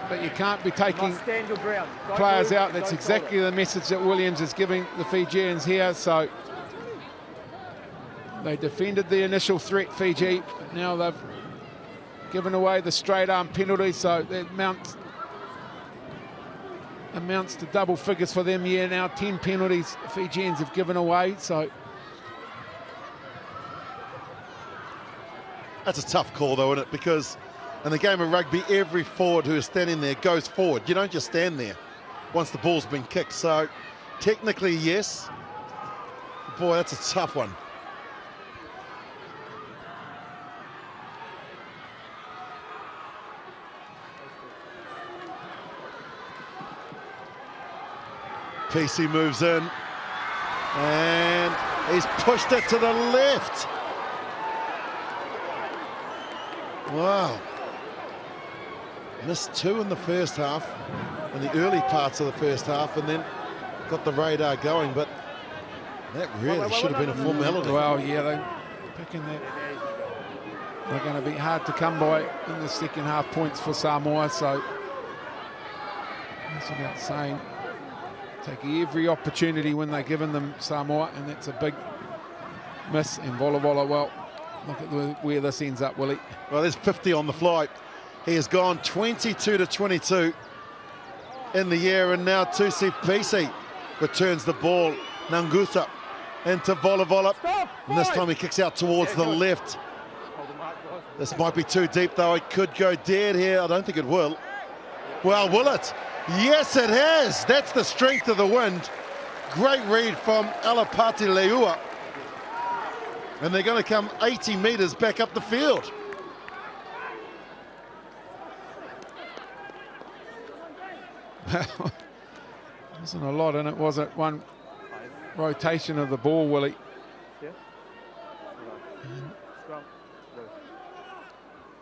but you can't be taking players out. That's exactly the message that Williams is giving the Fijians here. So they defended the initial threat, Fiji, but now they've given away the straight arm penalty, so that amounts to double figures for them here now. 10 penalties the Fijians have given away, so that's a tough call though, isn't it? Because in the game of rugby, every forward who is standing there goes forward. You don't just stand there once the ball's been kicked. So technically, yes. Boy, that's a tough one. PC moves in, and he's pushed it to the left. Wow. Missed two in the first half, in the early parts of the first half, and then got the radar going, but that really should have been a formality. Well, yeah, they're picking that. They're going to be hard to come by in the second half points for Samoa, so that's about saying take every opportunity when they're given them, Samoa, and that's a big miss. And Vola, well, look at where this ends up, Willie. Well, there's 50 on the fly. He has gone 22 to 22 in the year, and now Tusi PC returns the ball. Nangusa into Vola. And this time he kicks out towards the left. This might be too deep, though. It could go dead here. I don't think it will. Well, will it? Yes, it has. That's the strength of the wind. Great read from Alapati Leua. And they're going to come 80 metres back up the field. Wasn't a lot in it, was it? One rotation of the ball, Willie. Yeah.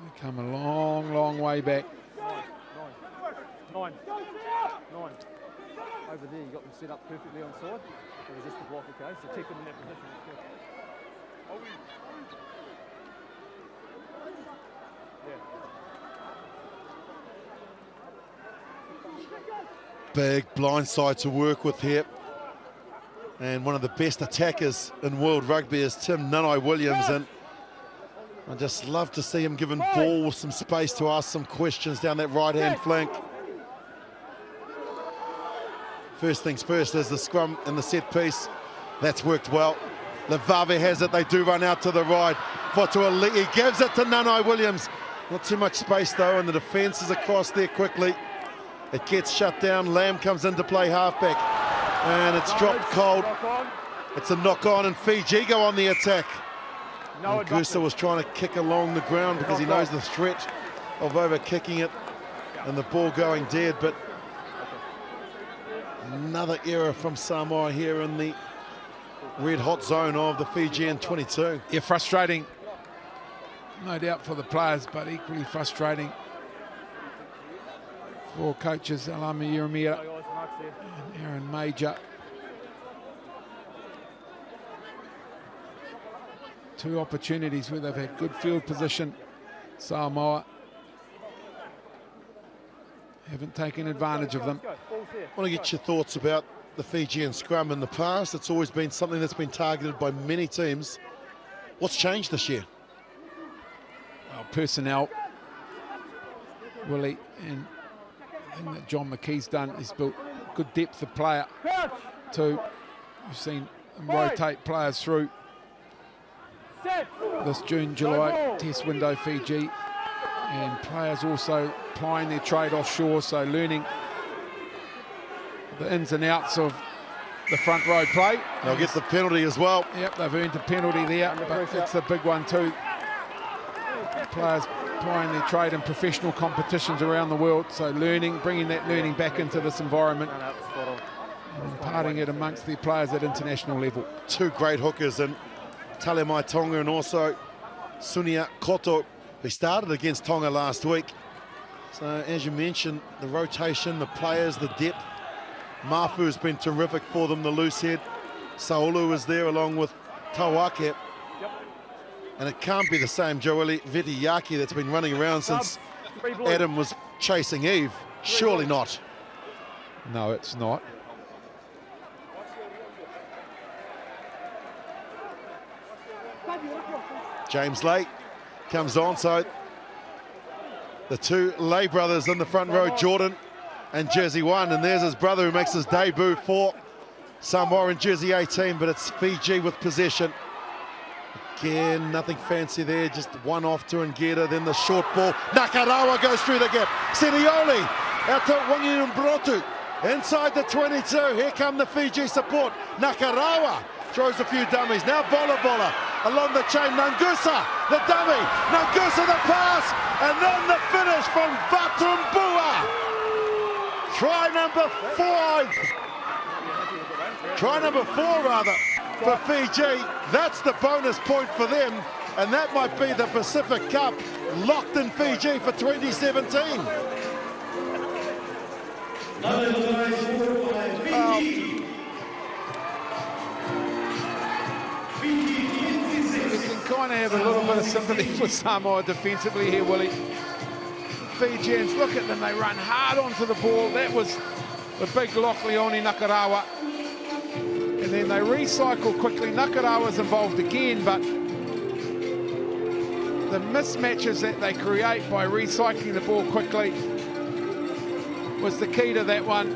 They come a long way back. Nine. Over there, you got them set up perfectly on side. It was just the block, okay? So keep them in that position. Big blindside to work with here. And one of the best attackers in world rugby is Tim Nanai Williams. And I just love to see him giving ball some space to ask some questions down that right-hand flank. First things first, there's the scrum and the set piece. That's worked well. Levave has it, they do run out to the right. Fotuali'i, he gives it to Nanai Williams. Not too much space though, and the defence is across there quickly. It gets shut down, Lamb comes in to play halfback. And it's dropped cold. It's a knock on, and Fiji go on the attack. Gusa was trying to kick along the ground because he knows the threat of over-kicking it and the ball going dead, but another error from Samoa here in the red-hot zone of the Fijian 22. Yeah, frustrating, no doubt for the players, but equally frustrating for coaches Alama Yeremia and Aaron Major. Two opportunities where they've had good field position, Samoa. haven't taken advantage of them. I want to get your thoughts about the Fijian scrum in the past. It's always been something that's been targeted by many teams. What's changed this year? Personnel, Willie, and the thing that John McKee's done is built good depth of player too. You've seen them rotate players through this June-July test window, Fiji, and players also applying their trade offshore, so learning the ins and outs of the front row play. They'll get the penalty as well. Yep, they've earned a penalty there, but it's a big one too. Players applying their trade in professional competitions around the world, so learning, bringing that learning back into this environment and imparting it amongst their players at international level. Two great hookers, and Talemai Tonga and also Sunia Koto, who started against Tonga last week. So as you mentioned, the rotation, the players, the depth. Mafu's been terrific for them, the loose head. Saulu is there along with Tawake. And it can't be the same Joeli Vetiyaki that's been running around since Adam was chasing Eve. Surely not. No, it's not. James Lake comes on, so the two Lay brothers in the front row, Jordan and jersey 1, and there's his brother who makes his debut for Samoa in jersey 18, but it's Fiji with possession. Again, nothing fancy there, just one off to Ngeta, then the short ball. Nakarawa goes through the gap. Senioli out to Wanginumbrotu. Inside the 22, here come the Fiji support. Nakarawa throws a few dummies. Now Bola along the chain. Nangusa, the dummy. Nangusa, the pass. And then the finish from Vatumbua. Try number 5. Try number 4, rather, for Fiji. That's the bonus point for them. And that might be the Pacific Cup locked in Fiji for 2017. You can kind of have a little bit of sympathy for Samoa defensively here, Willie. Fijians, look at them, they run hard onto the ball. That was the big lock, Leone Nakarawa. And then they recycle quickly. Nakarawa's involved again, but the mismatches that they create by recycling the ball quickly was the key to that one.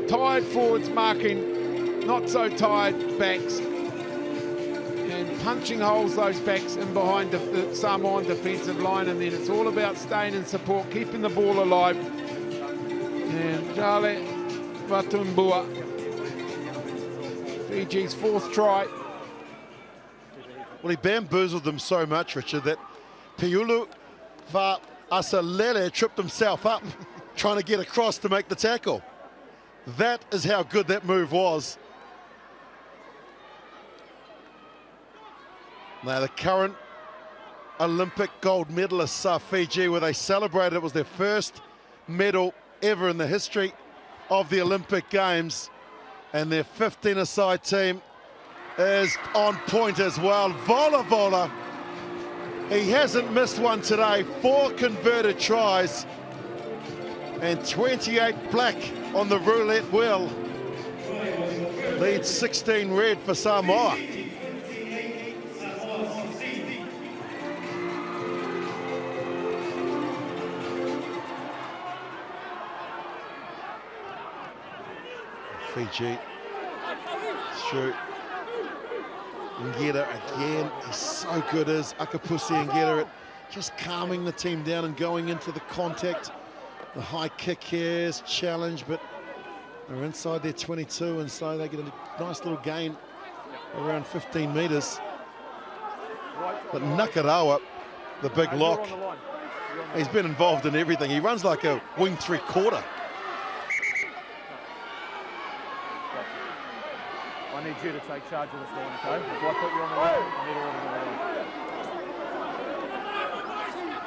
Tired forwards marking, not so tired backs, and punching holes those backs in behind the Samoan defensive line, and then it's all about staying in support, keeping the ball alive. And Jale Vatumbua, Fiji's 4th try. Well, he bamboozled them so much, Richard, that Piulu Va'asalele tripped himself up trying to get across to make the tackle. That is how good that move was. Now the current Olympic gold medalists are Fiji, where they celebrated. It was their first medal ever in the history of the Olympic Games. And their 15-a-side team is on point as well. Vola, he hasn't missed one today. 4 converted tries and 28 black on the roulette wheel. Leads 16 red for Samoa. Fiji through Ngeta again. He's so good as Akapusi Ngeta at just calming the team down and going into the contact. The high kick here is challenged, but they're inside their 22, and so they get a nice little gain around 15 metres. But Nakarawa, the big lock, he's been involved in everything. He runs like a wing 3/4. I need you to take charge of this one, okay? If I put you on the line, I need all of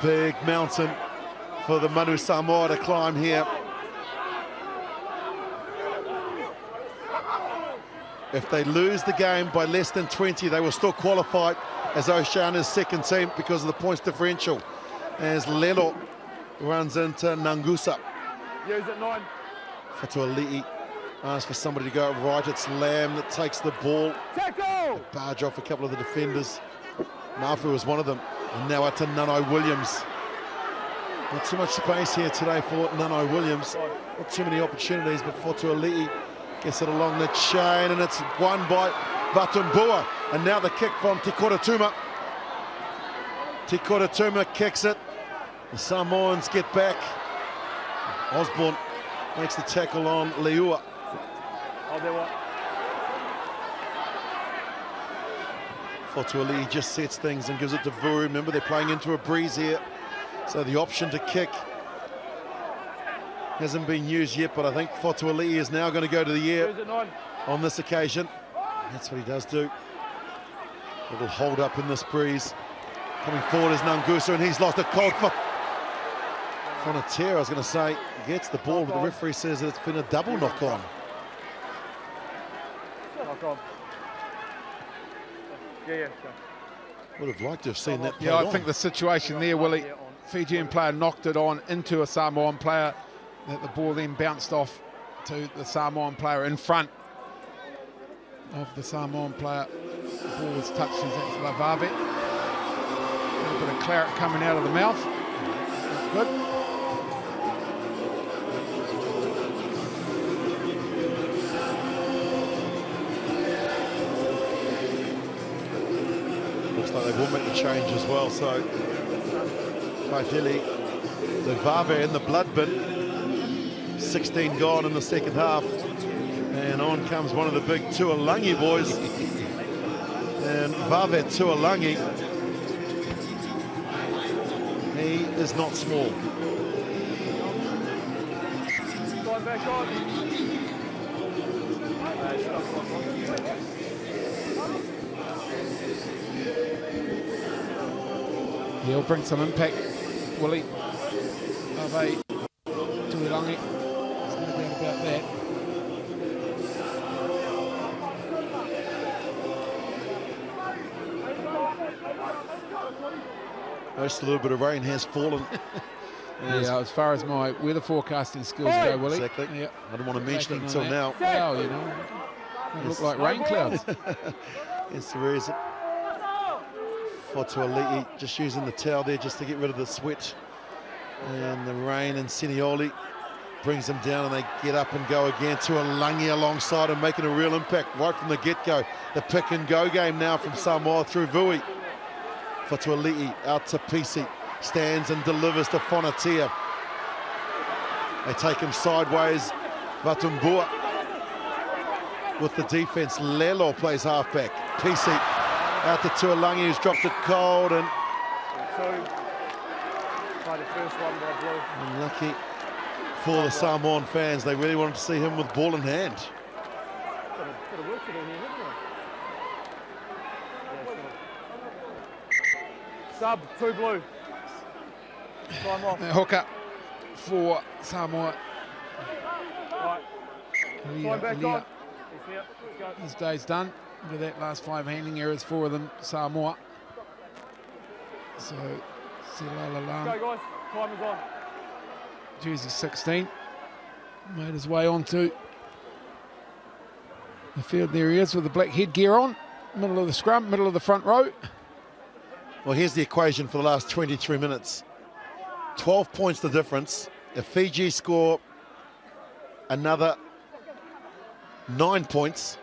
the line. Big mountain for the Manu Samoa to climb here. If they lose the game by less than 20, they will still qualify as Oceania's second team because of the points differential. As Lelo runs into Nangusa. Use it 9. Fatuali'i asks for somebody to go right. It's Lamb that takes the ball. Tackle! Barge off a couple of the defenders. Mafu was one of them. And now out to Nanai Williams. Not too much space here today for Nanai Williams. Not too many opportunities, but Fatuali'i gets it along the chain, and it's won by Vatumbua. And now the kick from Te Koratuma. Te Koratuma kicks it. The Samoans get back. Osborne makes the tackle on Leua. Oh, there what? Fatuali'i just sets things and gives it to Vuru. Remember, they're playing into a breeze here. So the option to kick hasn't been used yet, but I think Fatuali'i is now going to go to the air on this occasion. That's what he does do. A little hold up in this breeze. Coming forward is Nangusa, and he's lost a cold foot. Fonaterra, I was going to say, gets the ball, but the referee says that it's been a double knock-on. Knock-on. Yeah. Would have liked to have seen that. Yeah, I think the situation there, Willie, Fijian player knocked it on into a Samoan player. That the ball then bounced off to the Samoan player in front of the Samoan player. The ball was touched his Lavave. A little bit of claret coming out of the mouth. Good. Looks like they will make the change as well, so Faifili, the Vave in the blood bin. 16 gone in the second half, and on comes one of the big Tuolangi boys, and Vave Tuolangi, he is not small. Going back on. He'll bring some impact, Willie. Vave Tuolangi. About that. Most a little bit of rain has fallen. Yeah, as far as my weather forecasting skills go, Willie. Exactly. Yeah. I didn't want to mention it until now. Well, you know, they look like rain clouds. It's the reason. Fatuali'i just using the towel there just to get rid of the sweat and the rain, and Senioli brings them down, and they get up and go again. Tuolangi alongside and making a real impact right from the get-go. The pick-and-go game now from Samoa through Vui. Fatuali'i out to Pisi. Stands and delivers to Fonaterra. They take him sideways. Vatumbua with the defense. Lelo plays halfback. Pisi out to Tuolangi, who's dropped it cold, and The first one by Blue. unlucky for the Samoan fans. They really wanted to see him with ball in hand. Could have worked it in here, haven't Sub, 2 Blue. Time off. Hooker for Samoa. Right. Time back on. He's here. Let's go. His day's done. Look at that, last 5 handling errors for them, Samoa. So, Silalalam, Go, guys. Time is on. jersey 16, made his way onto the field. There he is with the black headgear on, middle of the scrum, middle of the front row. Well, here's the equation for the last 23 minutes. 12 points the difference. If Fiji score another 9 points,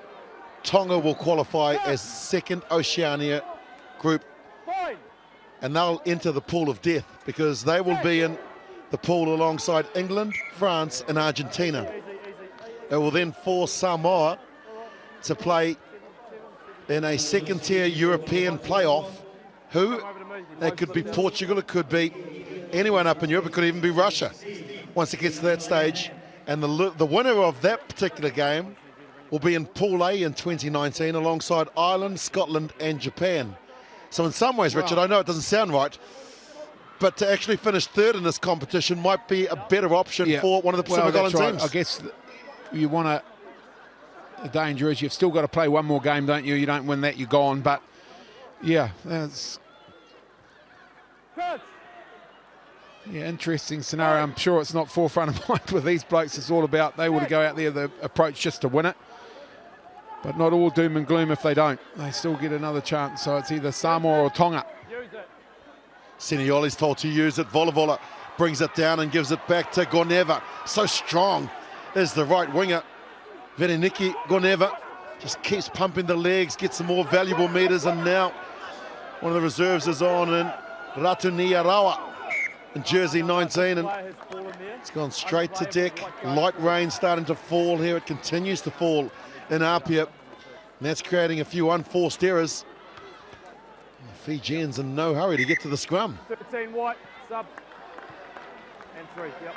Tonga will qualify as second Oceania group, and they'll enter the pool of death because they will be in the pool alongside England, France and Argentina. It will then force Samoa to play in a second-tier European playoff. Who? That could be Portugal, it could be anyone up in Europe, it could even be Russia once it gets to that stage. And the winner of that particular game will be in Pool A in 2019 alongside Ireland, Scotland and Japan. So in some ways, Richard, I know it doesn't sound right, but to actually finish third in this competition might be a better option for one of the Pacific Island teams. I guess you want to, the danger is you've still got to play one more game, don't you? You don't win that, you're gone. But yeah, Yeah, interesting scenario. I'm sure it's not forefront of mind with these blokes. It's all about they want to go out there, the approach just to win it. But not all doom and gloom if they don't. They still get another chance. So it's either Samoa or Tonga. Sinioli's told to use it. Volavola brings it down and gives it back to Goneva. So strong is the right winger. Vereniki Goneva just keeps pumping the legs, gets some more valuable meters, and now one of the reserves is on in Ratuniarawa in jersey 19, and it's gone straight to deck. Light rain starting to fall here. It continues to fall in Apia, and that's creating a few unforced errors. The Fijians in no hurry to get to the scrum. 13 white, sub, and 3, yep.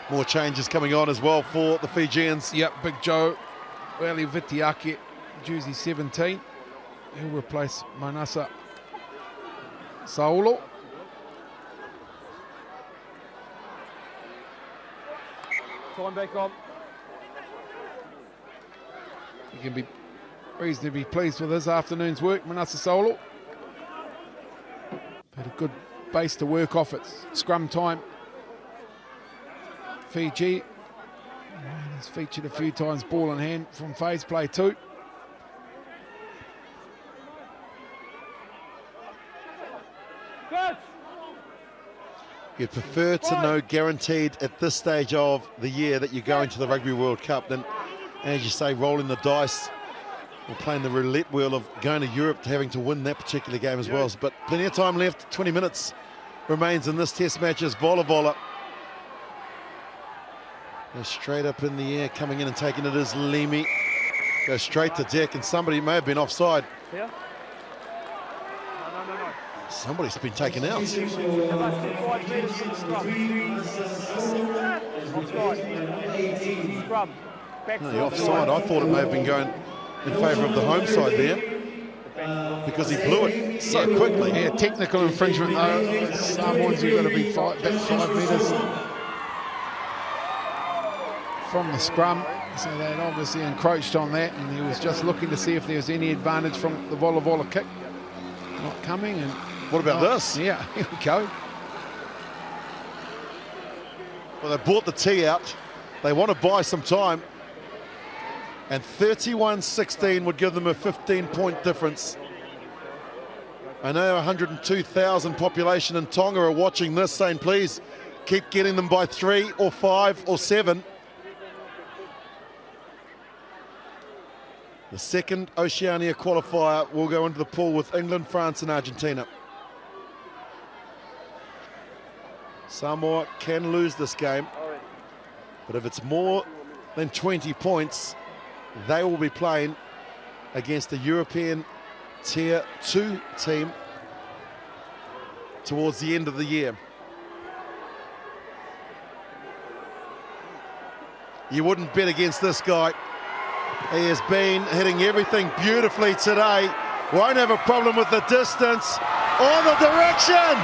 More changes coming on as well for the Fijians. Yep, Big Joe, Weli Vitiaki, jersey 17. He'll replace Manasa Saulo. Time back on. You can be reasonably pleased with this afternoon's work, Manasa Saulo. Had a good base to work off at scrum time. Fiji, and he's featured a few times ball in hand from phase play too. You'd prefer to know guaranteed at this stage of the year that you're going to the Rugby World Cup than, as you say, rolling the dice or playing the roulette wheel of going to Europe to having to win that particular game as well. But plenty of time left. 20 minutes remains in this test match as Volavola goes straight up in the air, coming in and taking it as Lemi. Goes straight to deck, and somebody may have been offside. Here? No. Somebody's been taken out. Offside. Scrum. No, the offside, I thought it may have been going in favour of the home side there because he blew it so quickly. Yeah, technical infringement though. Samoans, you've got to be back 5 metres from the scrum. So they'd obviously encroached on that, and he was just looking to see if there was any advantage from the Volavola kick. Not coming. And what about this? Yeah, here we go. Well, they brought the tee out. They want to buy some time. And 31-16 would give them a 15-point difference. I know 102,000 population in Tonga are watching this, saying, please keep getting them by 3 or 5 or 7. The second Oceania qualifier will go into the pool with England, France and Argentina. Samoa can lose this game, but if it's more than 20 points, they will be playing against a European Tier 2 team towards the end of the year. You wouldn't bet against this guy. He has been hitting everything beautifully today. Won't have a problem with the distance or the direction.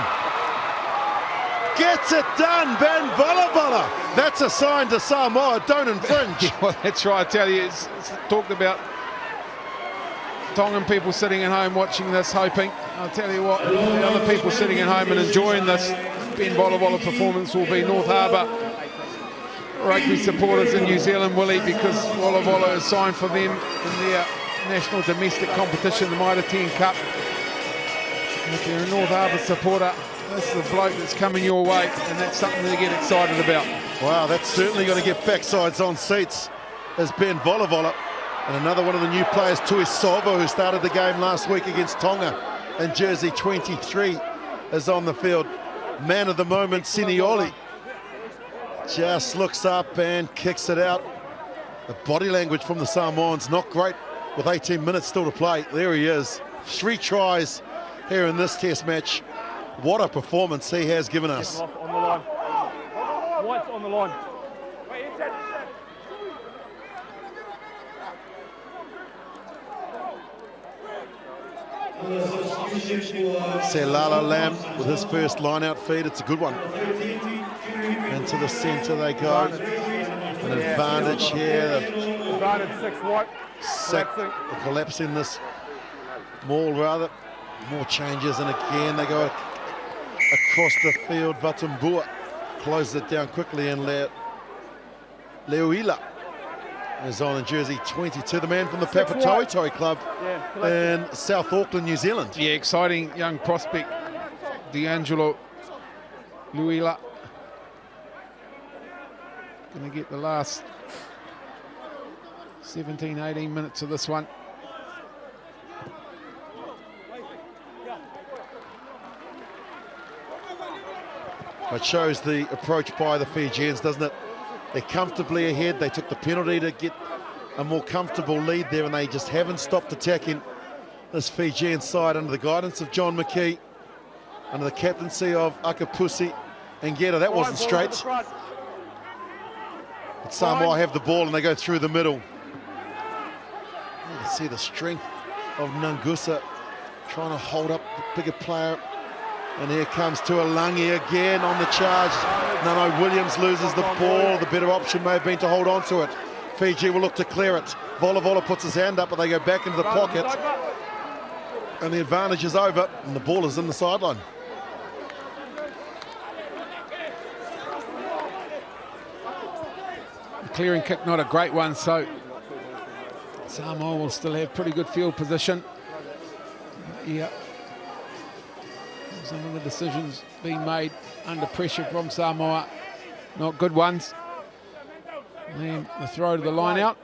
Gets it done, Ben Volavola. That's a sign to Samoa, don't infringe. Yeah, well, that's right, I tell you, it's talked about Tongan people sitting at home watching this, hoping. I'll tell you what, the other people sitting at home and enjoying this Ben Volavola performance will be North Harbour rugby supporters in New Zealand, Willie, because Volavola is signed for them in their national domestic competition, the Mitre 10 Cup. And if you're a North Harbour supporter, this is the bloke that's coming your way, and that's something to get excited about. Wow, that's certainly going to get backsides on seats as Ben Volavola. And another one of the new players, Tuisova, who started the game last week against Tonga in jersey 23, is on the field. Man of the moment, Sinioli, just looks up and kicks it out. The body language from the Samoans, not great with 18 minutes still to play. There he is. 3 tries here in this test match. What a performance he has given us. On the line. White's on the line. Selala Lam with his first line-out feed. It's a good one. And to the centre they go. An advantage here. Advantage 6 white. They're collapsing this maul rather. More changes, and again they go across the field. Vatumbua closes it down quickly, and Leuila is on in jersey 22, the man from the Papatoetoe Club in South Auckland, New Zealand. Yeah, exciting young prospect, D'Angelo Leuila. Going to get the last 17, 18 minutes of this one. It shows the approach by the Fijians, doesn't it? They're comfortably ahead. They took the penalty to get a more comfortable lead there, and they just haven't stopped attacking this Fijian side under the guidance of John McKee, under the captaincy of Akapusi and Geta. That wasn't straight. But Samoa have the ball and they go through the middle. You can see the strength of Nangusa trying to hold up the bigger player. And here comes Tuolangi again on the charge. Nano Williams loses the ball. The better option may have been to hold on to it. Fiji will look to clear it. Vola puts his hand up, but they go back into the pocket. And the advantage is over, and the ball is in the sideline. The clearing kick, not a great one, so Samoa will still have pretty good field position. Yeah. Some of the decisions being made under pressure from Samoa, not good ones. And the throw to the line out.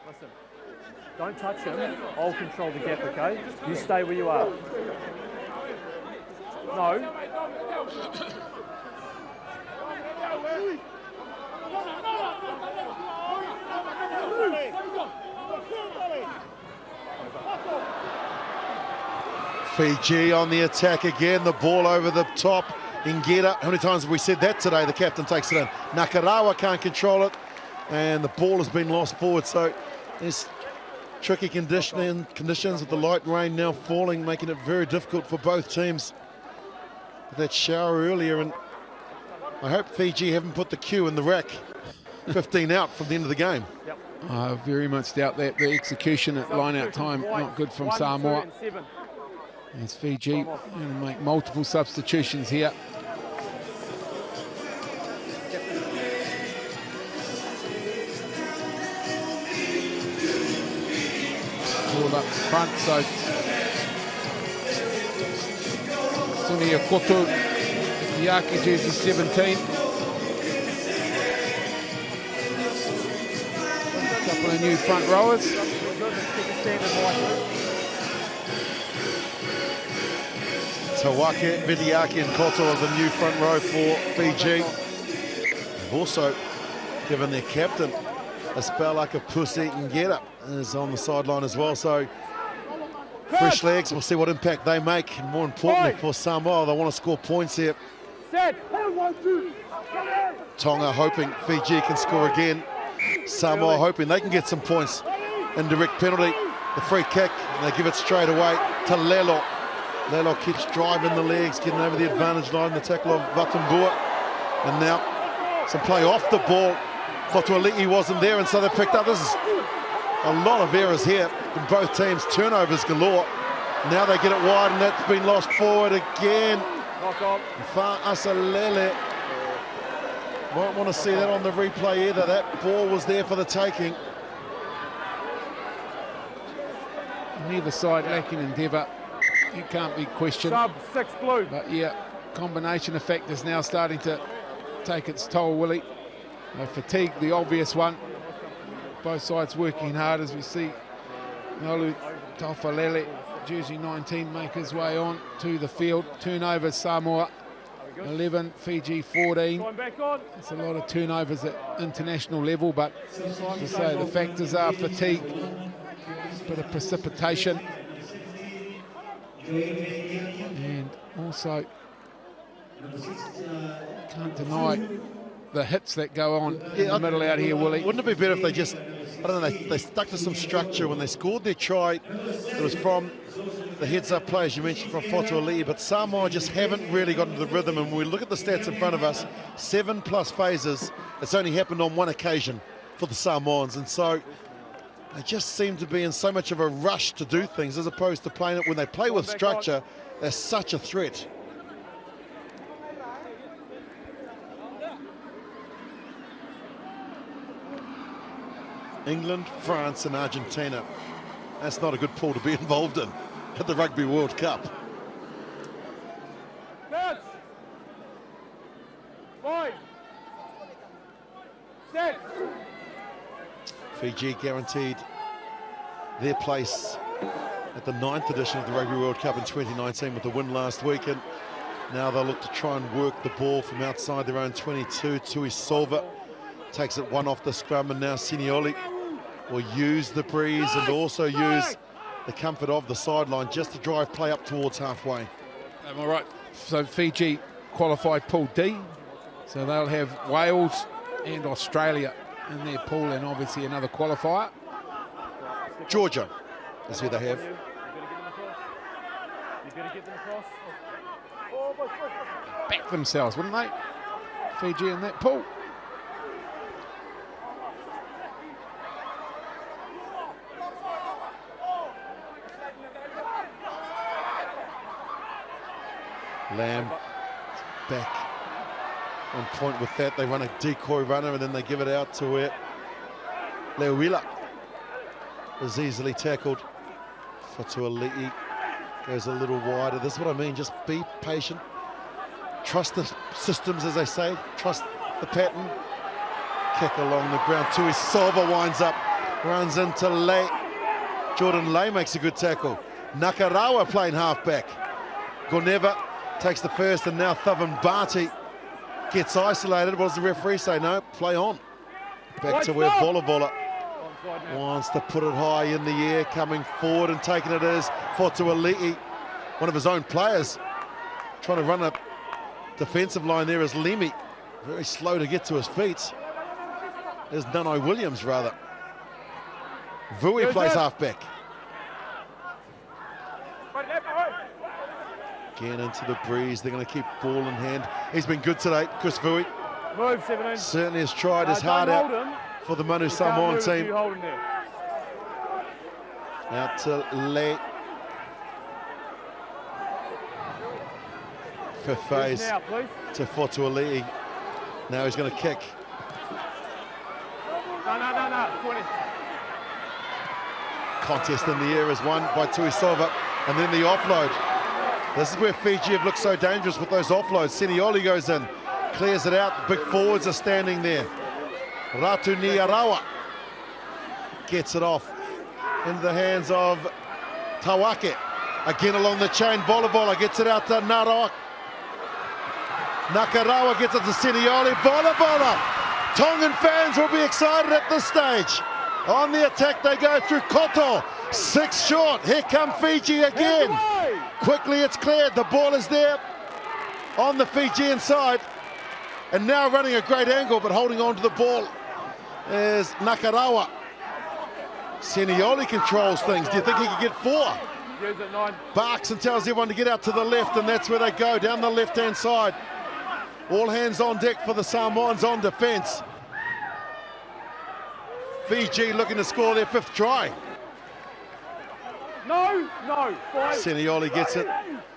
Listen, don't touch him. I'll control the gap, okay? You stay where you are. No. Fiji on the attack again, the ball over the top. Ingeta, how many times have we said that today? The captain takes it in. Nakarawa can't control it, and the ball has been lost forward. So there's tricky conditions with the light rain now falling, making it very difficult for both teams. That shower earlier, and I hope Fiji haven't put the cue in the rack. 15 out from the end of the game. Yep. I very much doubt that. The execution at line-out time, not good from Samoa. As Fiji going to make multiple substitutions here. Ball up front, so Sunia Koto, Yaki jersey 17. A couple of new front rowers. Tawake, Vidiaki and Koto are the new front row for Fiji. They've also given their captain a spell like a pussy and get up is on the sideline as well. So fresh legs, we'll see what impact they make. And more importantly for Samoa, they want to score points here. Tonga hoping Fiji can score again. Samoa hoping they can get some points. Indirect penalty, the free kick, and they give it straight away to Lelo. Lelo keeps driving the legs, getting over the advantage line, the tackle of Vatumbua. And now some play off the ball. Fotuali'i wasn't there, and so they picked up. This is a lot of errors here from both teams. Turnovers galore. Now they get it wide, and that's been lost forward again. Fa'asalele. Won't want to see that on the replay either. That ball was there for the taking. Neither side lacking endeavour. It can't be questioned. Sub 6 blue. But yeah, combination of factors now starting to take its toll, Willie. Fatigue, the obvious one. Both sides working hard as we see Nolu Taufalele, jersey 19, make his way on to the field. Turnovers, Samoa 11, Fiji 14. It's a lot of turnovers at international level, but as I say, the factors are fatigue, a bit of precipitation, and also can't deny the hits that go on in the middle out here, Willie. Wouldn't it be better if they just, I don't know, they stuck to some structure when they scored their try? It was from the heads-up play, as you mentioned, from Fotuali'i, but Samoa just haven't really gotten to the rhythm. And when we look at the stats in front of us, 7+ phases, it's only happened on one occasion for the Samoans. And so They just seem to be in so much of a rush to do things as opposed to playing it when they play with structure. They're such a threat. England, France and Argentina. That's not a good pool to be involved in at the Rugby World Cup. Fiji guaranteed their place at the 9th edition of the Rugby World Cup in 2019 with the win last weekend. Now they'll look to try and work the ball from outside their own 22. Tui Silva takes it one off the scrum, and now Sinioli will use the breeze and also use the comfort of the sideline just to drive play up towards halfway. Am I right? So Fiji qualified Pool D, so they'll have Wales and Australia in their pool, and obviously another qualifier. Georgia is who they have. Back themselves, wouldn't they? Fiji in that pool. Lamb back on point with that. They run a decoy runner and then they give it out to where Leuila is easily tackled. Fatuali'i goes a little wider. This is what I mean, just be patient. Trust the systems, as they say. Trust the pattern. Kick along the ground. Tui Silva winds up, runs into Lei. Jordan Lei makes a good tackle. Nakarawa playing halfback. Goneva takes the first, and now Thavan Barty gets isolated. What does the referee say? No, play on. Back to where Vola wants to put it high in the air, coming forward and taking it is Fatuali'i, one of his own players. Trying to run a defensive line there is Lemi. Very slow to get to his feet. There's Nano Williams, rather. Vui plays halfback. Again into the breeze. They're going to keep ball in hand. He's been good today, Chris Vui. Move, 17. Certainly has tried his heart out for the Manu Samoan team. Out to Le. Fifth phase now, to Fatuali'i. Now he's going to kick. No. 20. Contest in the air is won by Tui Silva, and then the offload. This is where Fiji have looked so dangerous with those offloads. Sinioli goes in, clears it out. The big forwards are standing there. Ratu Niarawa gets it off into the hands of Tawake. Again along the chain, Vola gets it out to Narak. Nakarawa gets it to Sinioli. Vola. Tongan fans will be excited at this stage. On the attack they go through Koto. 6 short. Here come Fiji again. Quickly it's cleared. The ball is there on the Fijian side. And now running a great angle, but holding on to the ball is Nakarawa. Sinioli controls things. Do you think he can get 4? Use it, 9. Barks and tells everyone to get out to the left, and that's where they go, down the left-hand side. All hands on deck for the Samoans on defence. Fiji looking to score their 5th try. No. 5. Sinioli gets it,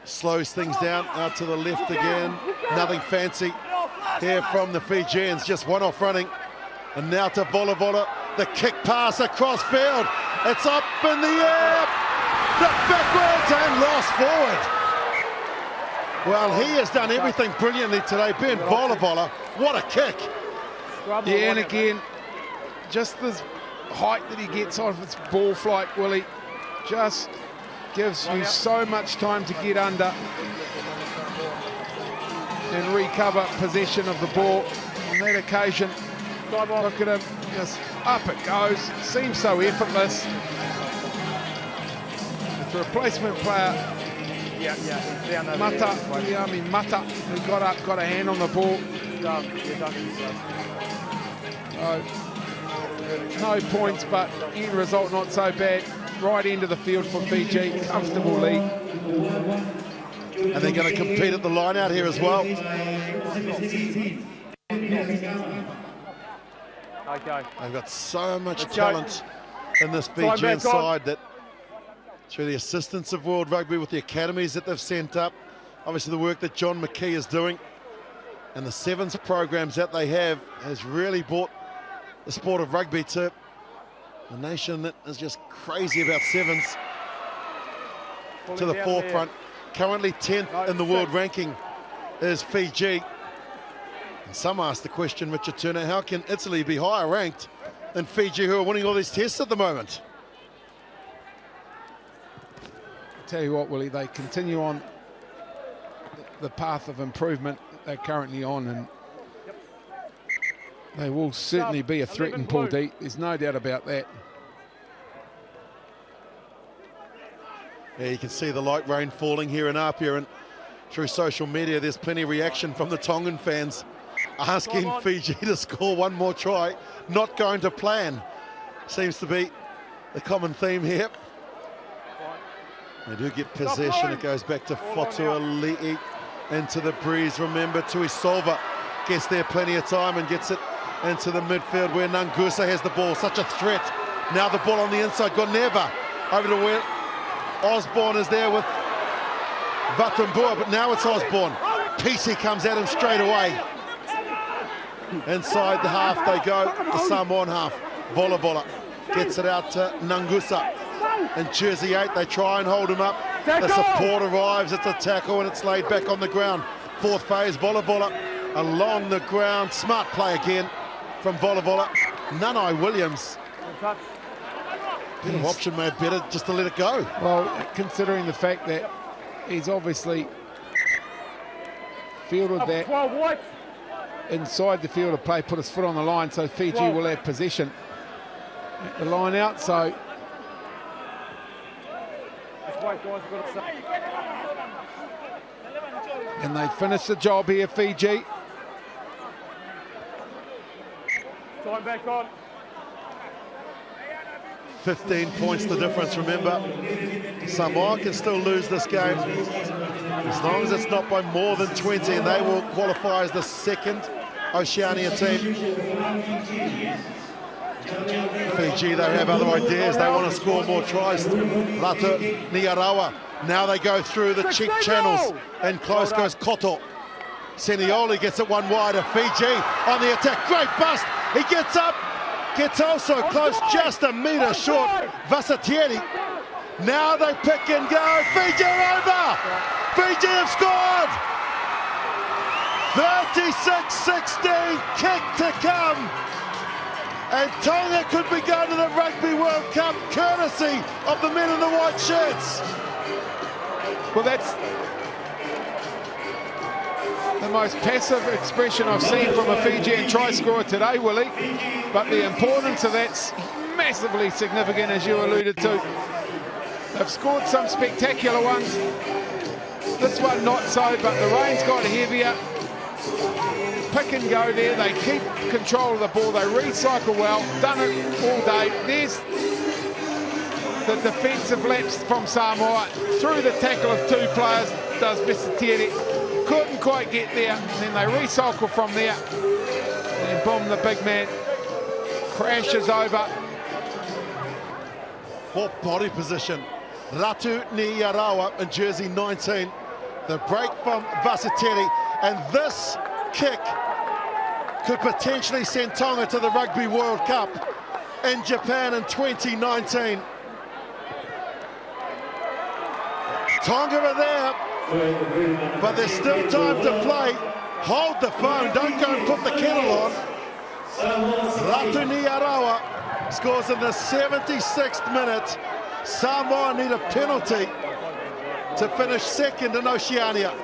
slows things down, out to the left again. Nothing fancy here from the Fijians, just one off running. And now to Vola, the kick pass across field. It's up in the air. The backwards and lost forward. Well, he has done everything brilliantly today. Ben Vola, what a kick. Yeah, and again, just the height that he gets off its ball flight, Willie, just gives you so much time to get under and recover possession of the ball. On that occasion, look at him, just up it goes. Seems so effortless. The replacement player, Mata, who got a hand on the ball. No points, but end result not so bad. Right into the field for Fiji, comfortable lead. And they're going to compete at the line out here as well. Okay. They've got so much talent in this Fijian side that, through the assistance of World Rugby with the academies that they've sent up, obviously the work that John McKee is doing, and the sevens programs that they have, has really brought the sport of rugby to a nation that is just crazy about sevens to the forefront. Currently 10th in the world ranking is Fiji. And some ask the question, Richard Turner, how can Italy be higher ranked than Fiji, who are winning all these tests at the moment? I'll tell you what, Willie, they continue on the path of improvement they're currently on, and they will certainly be a threat in Pool D. There's no doubt about that. Yeah, you can see the light rain falling here in Apia, and through social media there's plenty of reaction from the Tongan fans asking Fiji to score one more try. Not going to plan seems to be the common theme here. They do get possession. It goes back to Fotuali'i into the breeze. Remember, Tuisolva gets there plenty of time and gets it into the midfield where Nangusa has the ball. Such a threat. Now the ball on the inside. Goneva over to where Osborne is there with Vatumbua, but now it's Osborne. PC comes at him straight away. Inside the half they go, the Samoan half. Vola gets it out to Nangusa. In jersey 8, they try and hold him up. The support arrives, it's a tackle and it's laid back on the ground. Fourth phase, Vola along the ground. Smart play again from Vola. Nanai Williams. Bit of option made better just to let it go. Well, considering the fact that he's obviously fielded that inside the field of play, put his foot on the line, so Fiji will have possession at the line out. So and they finish the job here, Fiji. Time back on. 15 points the difference, remember. Samoa can still lose this game as long as it's not by more than 20, and they will qualify as the second Oceania team. Fiji, they have other ideas. They want to score more tries. Ratu Niarawa. Now they go through the cheek channels, and close goes Koto. Senioli gets it one wider. Fiji on the attack. Great bust. He gets up. Gets also close, just a metre short. Vasatieri. Now they pick and go. Fiji are over. Fiji have scored. 36-16, kick to come. And Tonga could be going to the Rugby World Cup courtesy of the men in the white shirts. Well, that's the most passive expression I've seen from a Fijian try scorer today, Willie. But the importance of that's massively significant, as you alluded to. They've scored some spectacular ones. This one not so, but the rain's got heavier. Pick and go there. They keep control of the ball. They recycle well. Done it all day. There's the defensive lapse from Samoa. Through the tackle of two players, does Visitieri. Couldn't quite get there. And then they recycle from there. And boom, the big man crashes over. What body position. Ratu Niarawa in jersey 19. The break from Vasitieri. And this kick could potentially send Tonga to the Rugby World Cup in Japan in 2019. Tonga are there, but there's still time to play. Hold the phone, don't go and put the kettle on. Ratu Niarawa scores in the 76th minute. Samoa need a penalty to finish second in Oceania.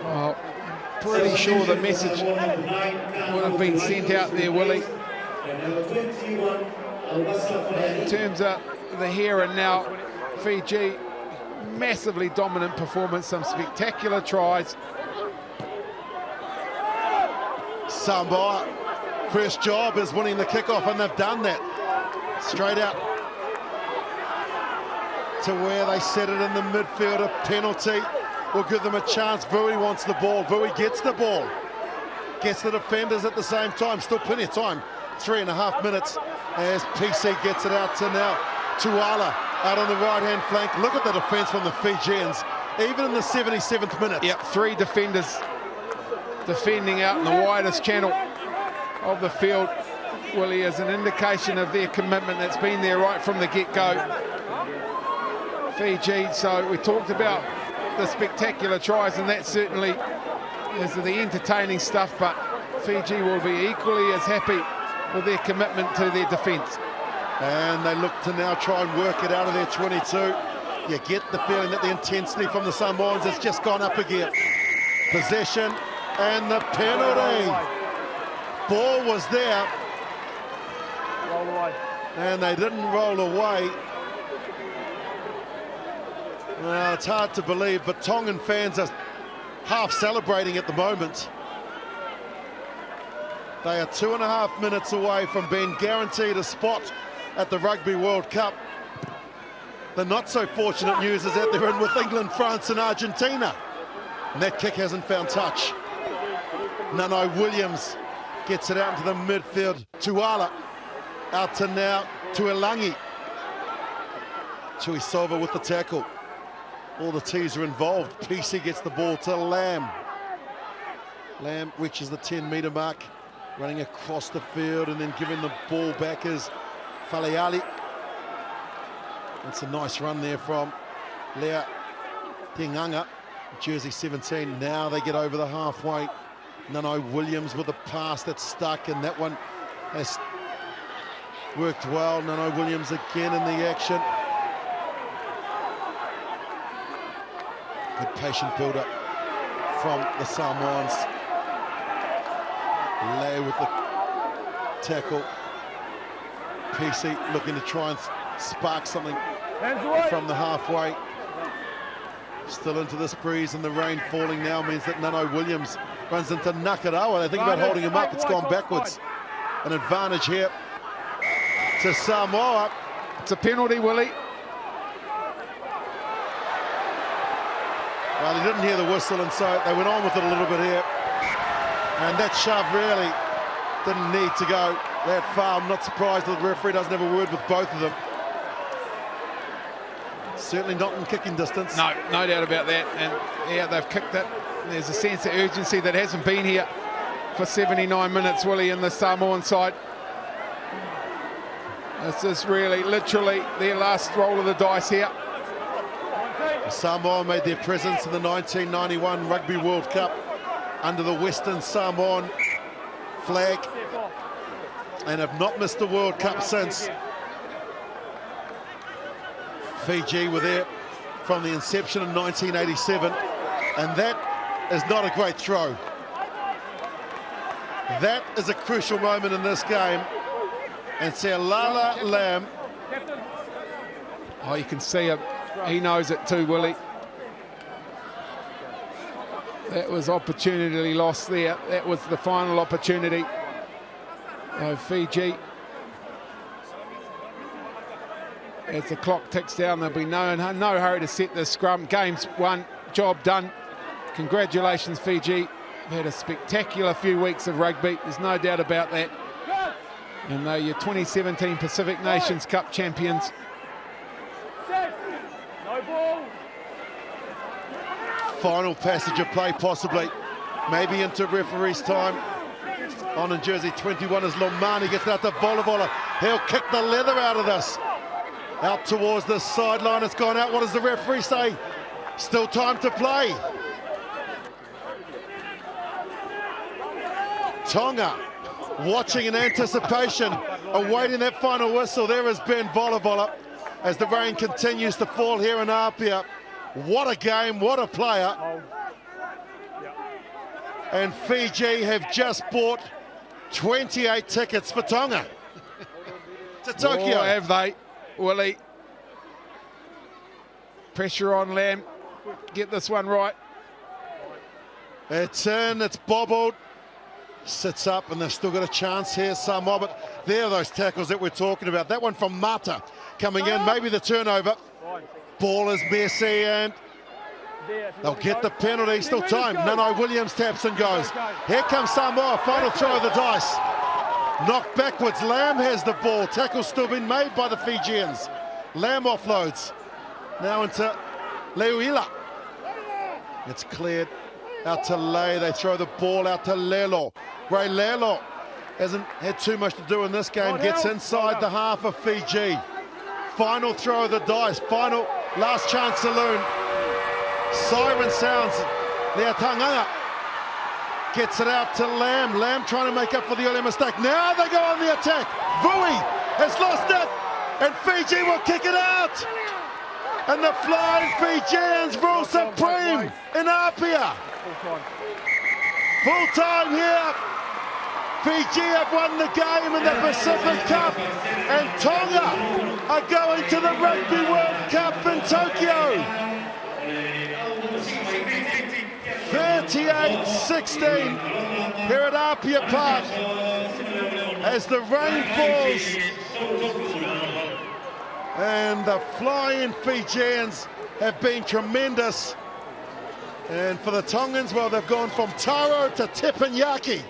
Well, I'm pretty sure the message would have been sent out there, Willie. In terms of the here and now, Fiji, massively dominant performance, some spectacular tries. Samoa, first job is winning the kickoff, and they've done that. Straight out to where they set it in the midfield. A penalty will give them a chance. Vui wants the ball. Vui gets the ball. Gets the defenders at the same time. Still plenty of time. 3.5 minutes as PC gets it out to now Tuala out on the right-hand flank. Look at the defence from the Fijians, even in the 77th minute. Yep, 3 defenders defending out in the widest channel of the field, Willie, is an indication of their commitment that's been there right from the get-go. Fiji, so we talked about the spectacular tries, and that certainly is the entertaining stuff, but Fiji will be equally as happy with their commitment to their defence. And they look to now try and work it out of their 22. You get the feeling that the intensity from the Samoans has just gone up again. Possession and the penalty. Ball was there. Roll away. And they didn't roll away. Well, it's hard to believe, but Tongan fans are half celebrating at the moment. They are 2.5 minutes away from being guaranteed a spot at the Rugby World Cup. The not so fortunate news is that they're in with England, France and Argentina. And that kick hasn't found touch. Nano Williams gets it out into the midfield. Tuala out to now to Elangi. Tuisova with the tackle. All the T's are involved. PC gets the ball to Lamb. Lamb reaches the 10-metre mark, running across the field and then giving the ball back is Faleali. That's a nice run there from Lea Tinganga, jersey 17. Now they get over the halfway. Nano Williams with a pass that's stuck, and that one has worked well. Nano Williams again in the action. Good patient build-up from the Samoans. Lay with the tackle. PC looking to try and spark something from the halfway. Still into this breeze, and the rain falling now means that Nano Williams runs into Nakarawa. They think about holding him up. It's gone backwards. An advantage here to Samoa. It's a penalty, Willie. Well, he didn't hear the whistle, and so they went on with it a little bit here. And that shove really didn't need to go that far. I'm not surprised that the referee doesn't have a word with both of them. Certainly not in kicking distance. No doubt about that. And yeah, they've kicked it. There's a sense of urgency that hasn't been here for 79 minutes, Willie, in the Samoan side. This is really, literally, their last roll of the dice here. Samoa made their presence in the 1991 Rugby World Cup under the Western Samoan flag and have not missed the World Cup since. Fiji were there from the inception in 1987, and that is not a great throw. That is a crucial moment in this game. And Sealala Lamb. Oh, you can see him. He knows it too, Willie. That was opportunity lost there. That was the final opportunity of Fiji. As the clock ticks down, there'll be no hurry to set this scrum. Game's won, job done. Congratulations, Fiji. They've had a spectacular few weeks of rugby. There's no doubt about that. And they're your 2017 Pacific Nations Cup champions. Final passage of play, possibly. Maybe into referee's time. On in jersey 21 as Lomani gets out to Volavola. He'll kick the leather out of this. Out towards the sideline. It's gone out. What does the referee say? Still time to play. Tonga watching in anticipation, awaiting that final whistle. There is Ben Volavola as the rain continues to fall here in Apia. What a game, what a player. And Fiji have just bought 28 tickets for Tonga to Tokyo. Oh, have they, Willie? Pressure on Lamb. Get this one right. It's in, it's bobbled. Sits up, and they've still got a chance here, Samoa, but there are those tackles that we're talking about. That one from Mata coming in, maybe the turnover. Ball is messy, and they'll get the penalty. Still time. Nano Williams taps and goes. Here comes Samoa, final throw of the dice. Knocked backwards, Lam has the ball. Tackle's still been made by the Fijians. Lam offloads. Now into Leuila. It's cleared out to Lei. They throw the ball out to Lelo. Ray Lelo hasn't had too much to do in this game. Gets inside the half of Fiji. Final throw of the dice. Final last chance saloon. Siren sounds. Leatanganga gets it out to Lam. Lam trying to make up for the earlier mistake. Now they go on the attack. Vui has lost it, and Fiji will kick it out. And the flying Fijians rule supreme in Apia. Full time here. Fiji have won the game in the Pacific Cup, and Tonga are going to the Rugby World Cup in Tokyo. 38-16 here at Apia Park as the rain falls, and the flying Fijians have been tremendous. And for the Tongans, well, they've gone from Taro to teppanyaki.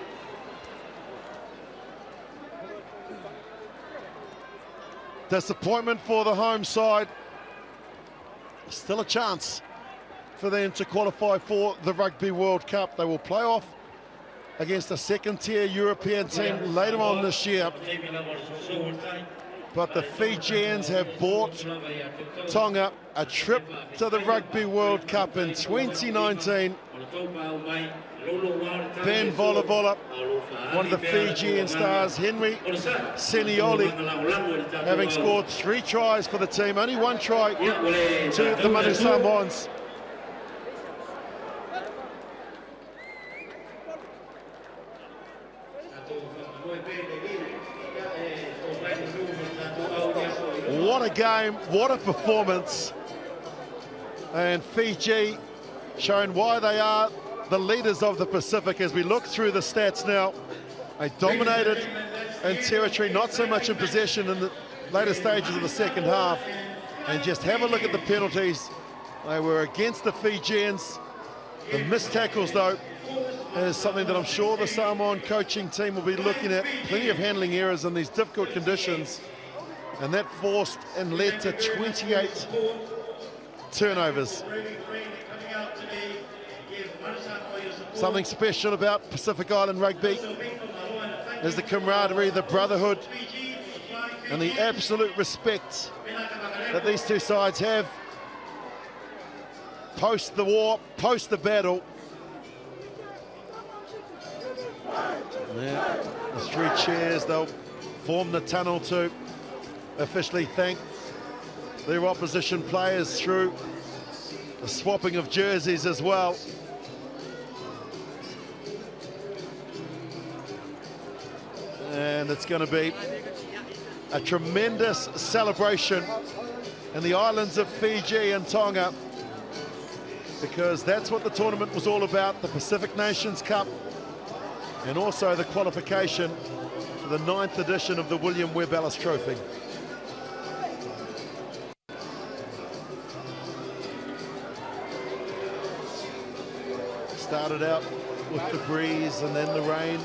Disappointment for the home side. Still a chance for them to qualify for the Rugby World Cup. They will play off against a second-tier European team later on this year. But the Fijians have bought Tonga a trip to the Rugby World Cup in 2019. Ben Volavola, one of the Fijian stars, Henry Senioli, having scored 3 tries for the team, only 1 try to the Manu Samoans. What a game, what a performance. And Fiji showing why they are the leaders of the Pacific as we look through the stats now. They dominated in territory, not so much in possession in the later stages of the second half. And just have a look at the penalties. They were against the Fijians. The missed tackles, though, is something that I'm sure the Samoan coaching team will be looking at. Plenty of handling errors in these difficult conditions. And that forced and led to 28 turnovers. Something special about Pacific Island rugby is the camaraderie, the brotherhood, and the absolute respect that these two sides have post the war, post the battle. Yeah, the 3 chairs, they'll form the tunnel to officially thank their opposition players through the swapping of jerseys as well. And it's going to be a tremendous celebration in the islands of Fiji and Tonga, because that's what the tournament was all about, the Pacific Nations Cup, and also the qualification for the 9th edition of the William Webb Ellis Trophy. Started out with the breeze and then the rain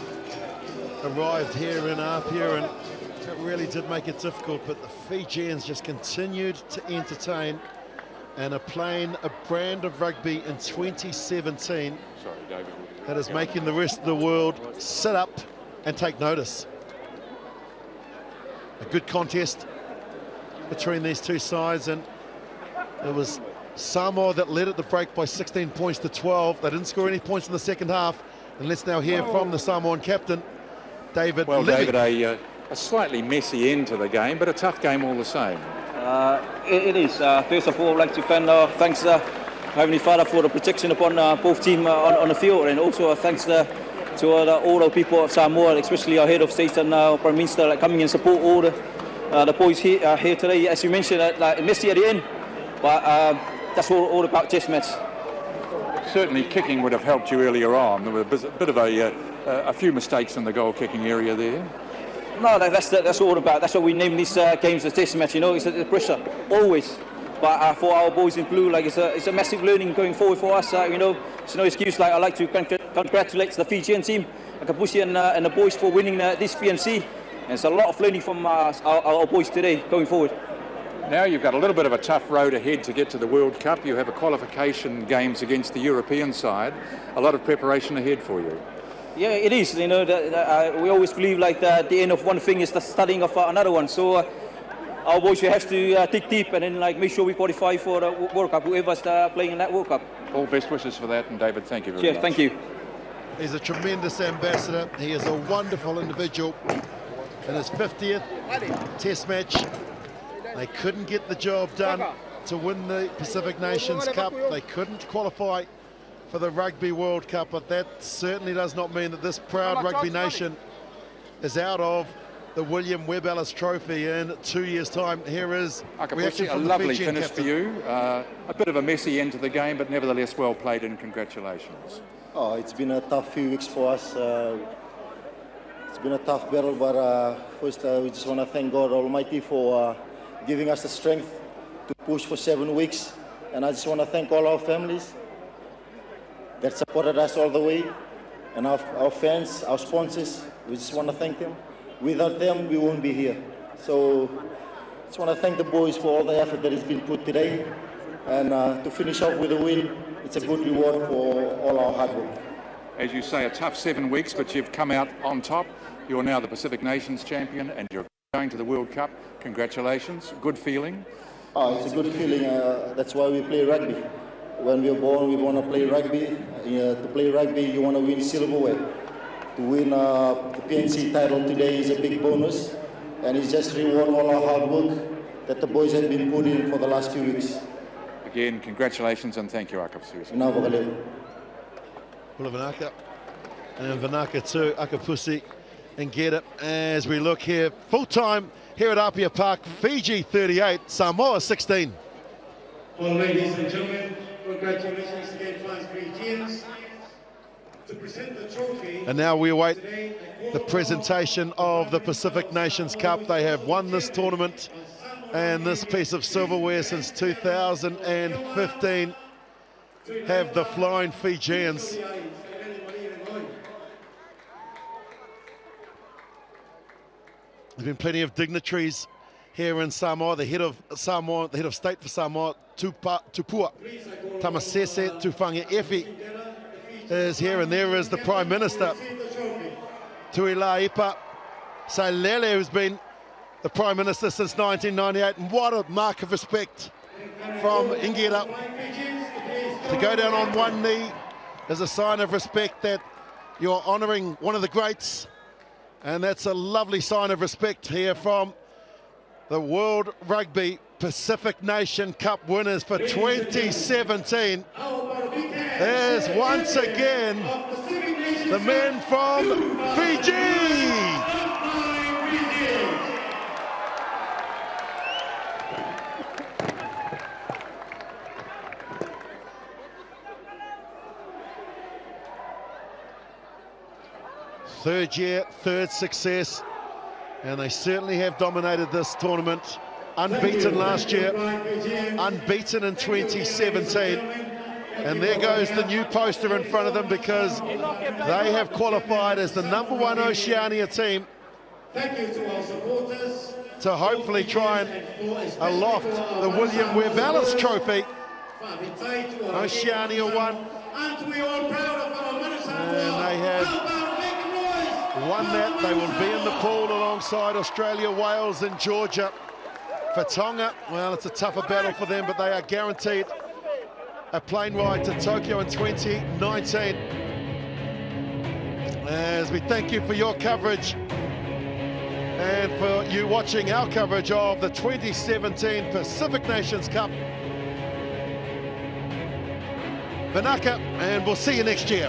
arrived here in Apia, and it really did make it difficult, but the Fijians just continued to entertain and are playing a brand of rugby in 2017 that is making the rest of the world sit up and take notice. A good contest between these two sides, and it was Samoa that led at the break by 16 points to 12. They didn't score any points in the second half, and let's now hear from the Samoan captain, David Lemi. David, a slightly messy end to the game, but a tough game all the same. It is. First of all, I'd like to thanks Heavenly Father for the protection upon both teams on the field, and also thanks to all the people of Samoa, especially our head of state and Prime Minister, coming and support all the boys here today. As you mentioned, messy at the end, but that's all about test match. Certainly kicking would have helped you earlier on. There was a bit of a few mistakes in the goal kicking area there. No, that's all about. That's what we name these games the test match. You know, it's the pressure always. But for our boys in blue, like it's a massive learning going forward for us. You know, it's no excuse. Like I'd like to congratulate the Fijian team, Akapusi and the boys for winning this PNC. And it's a lot of learning from our boys today going forward. Now you've got a little bit of a tough road ahead to get to the World Cup. You have a qualification games against the European side. A lot of preparation ahead for you. Yeah, it is. You know, we always believe like the end of one thing is the starting of another one. So our boys, we have to dig deep and then like make sure we qualify for the World Cup, whoever's playing in that World Cup. All best wishes for that, and David, thank you very much. Thank you. He's a tremendous ambassador. He is a wonderful individual. In his 50th Test match, they couldn't get the job done to win the Pacific Nations Cup. They couldn't qualify for the Rugby World Cup, but that certainly does not mean that this proud rugby nation is out of the William Webb Ellis Trophy in 2 years' time. Here is reaction a from lovely the Fijian finish captain. for you. A bit of a messy end to the game, but nevertheless well played, and congratulations. Oh, it's been a tough few weeks for us. It's been a tough battle, but first we just want to thank God Almighty for giving us the strength to push for 7 weeks. And I just want to thank all our families that supported us all the way, and our fans, our sponsors. We just want to thank them. Without them, we won't be here. So I just want to thank the boys for all the effort that has been put today. And to finish off with a win, it's a good reward for all our hard work. As you say, a tough 7 weeks, but you've come out on top. You're now the Pacific Nations champion, and you're going to the World Cup. Congratulations. Good feeling. Oh, it's a good feeling. That's why we play rugby. When we're born, we want to play rugby. To play rugby, you want to win silverware. To win the PNC title today is a big bonus, and it's just reward all our hard work that the boys have been put in for the last few weeks. Again, congratulations and thank you, Akapusi. Vanaka and Vanaka too, Akapusi and get it as we look here full-time here at Apia Park. Fiji 38, Samoa 16. Well, ladies and gentlemen, congratulations again, fans Fijians. To present the trophy. And now we await the presentation of the Pacific Nations Cup. They have won this tournament and this piece of silverware since 2015. Have the Flying Fijians. There's been plenty of dignitaries here in Samoa. The head of Samoa, the head of state for Samoa, Tupua Tamasese Tufangi Efi, is here, and there is the Prime Minister, Tuilaipa Sailele, who's been the Prime Minister since 1998, and what a mark of respect from Ingera. To go down on one knee is a sign of respect that you're honouring one of the greats, and that's a lovely sign of respect here from the World Rugby Pacific Nation Cup winners for 2017. There's once again the men from Fiji. Third year, third success, and they certainly have dominated this tournament. Unbeaten last year, unbeaten in 2017. And there goes the new poster in front of them, because they have qualified as the #1 Oceania team to hopefully try and aloft the William Webb Ellis Trophy. Oceania won, and they have won that. They will be in the pool alongside Australia, Wales and Georgia. For Tonga, well, it's a tougher battle for them, but they are guaranteed a plane ride to Tokyo in 2019. As we thank you for your coverage and for you watching our coverage of the 2017 Pacific Nations Cup. Vanaka, and we'll see you next year.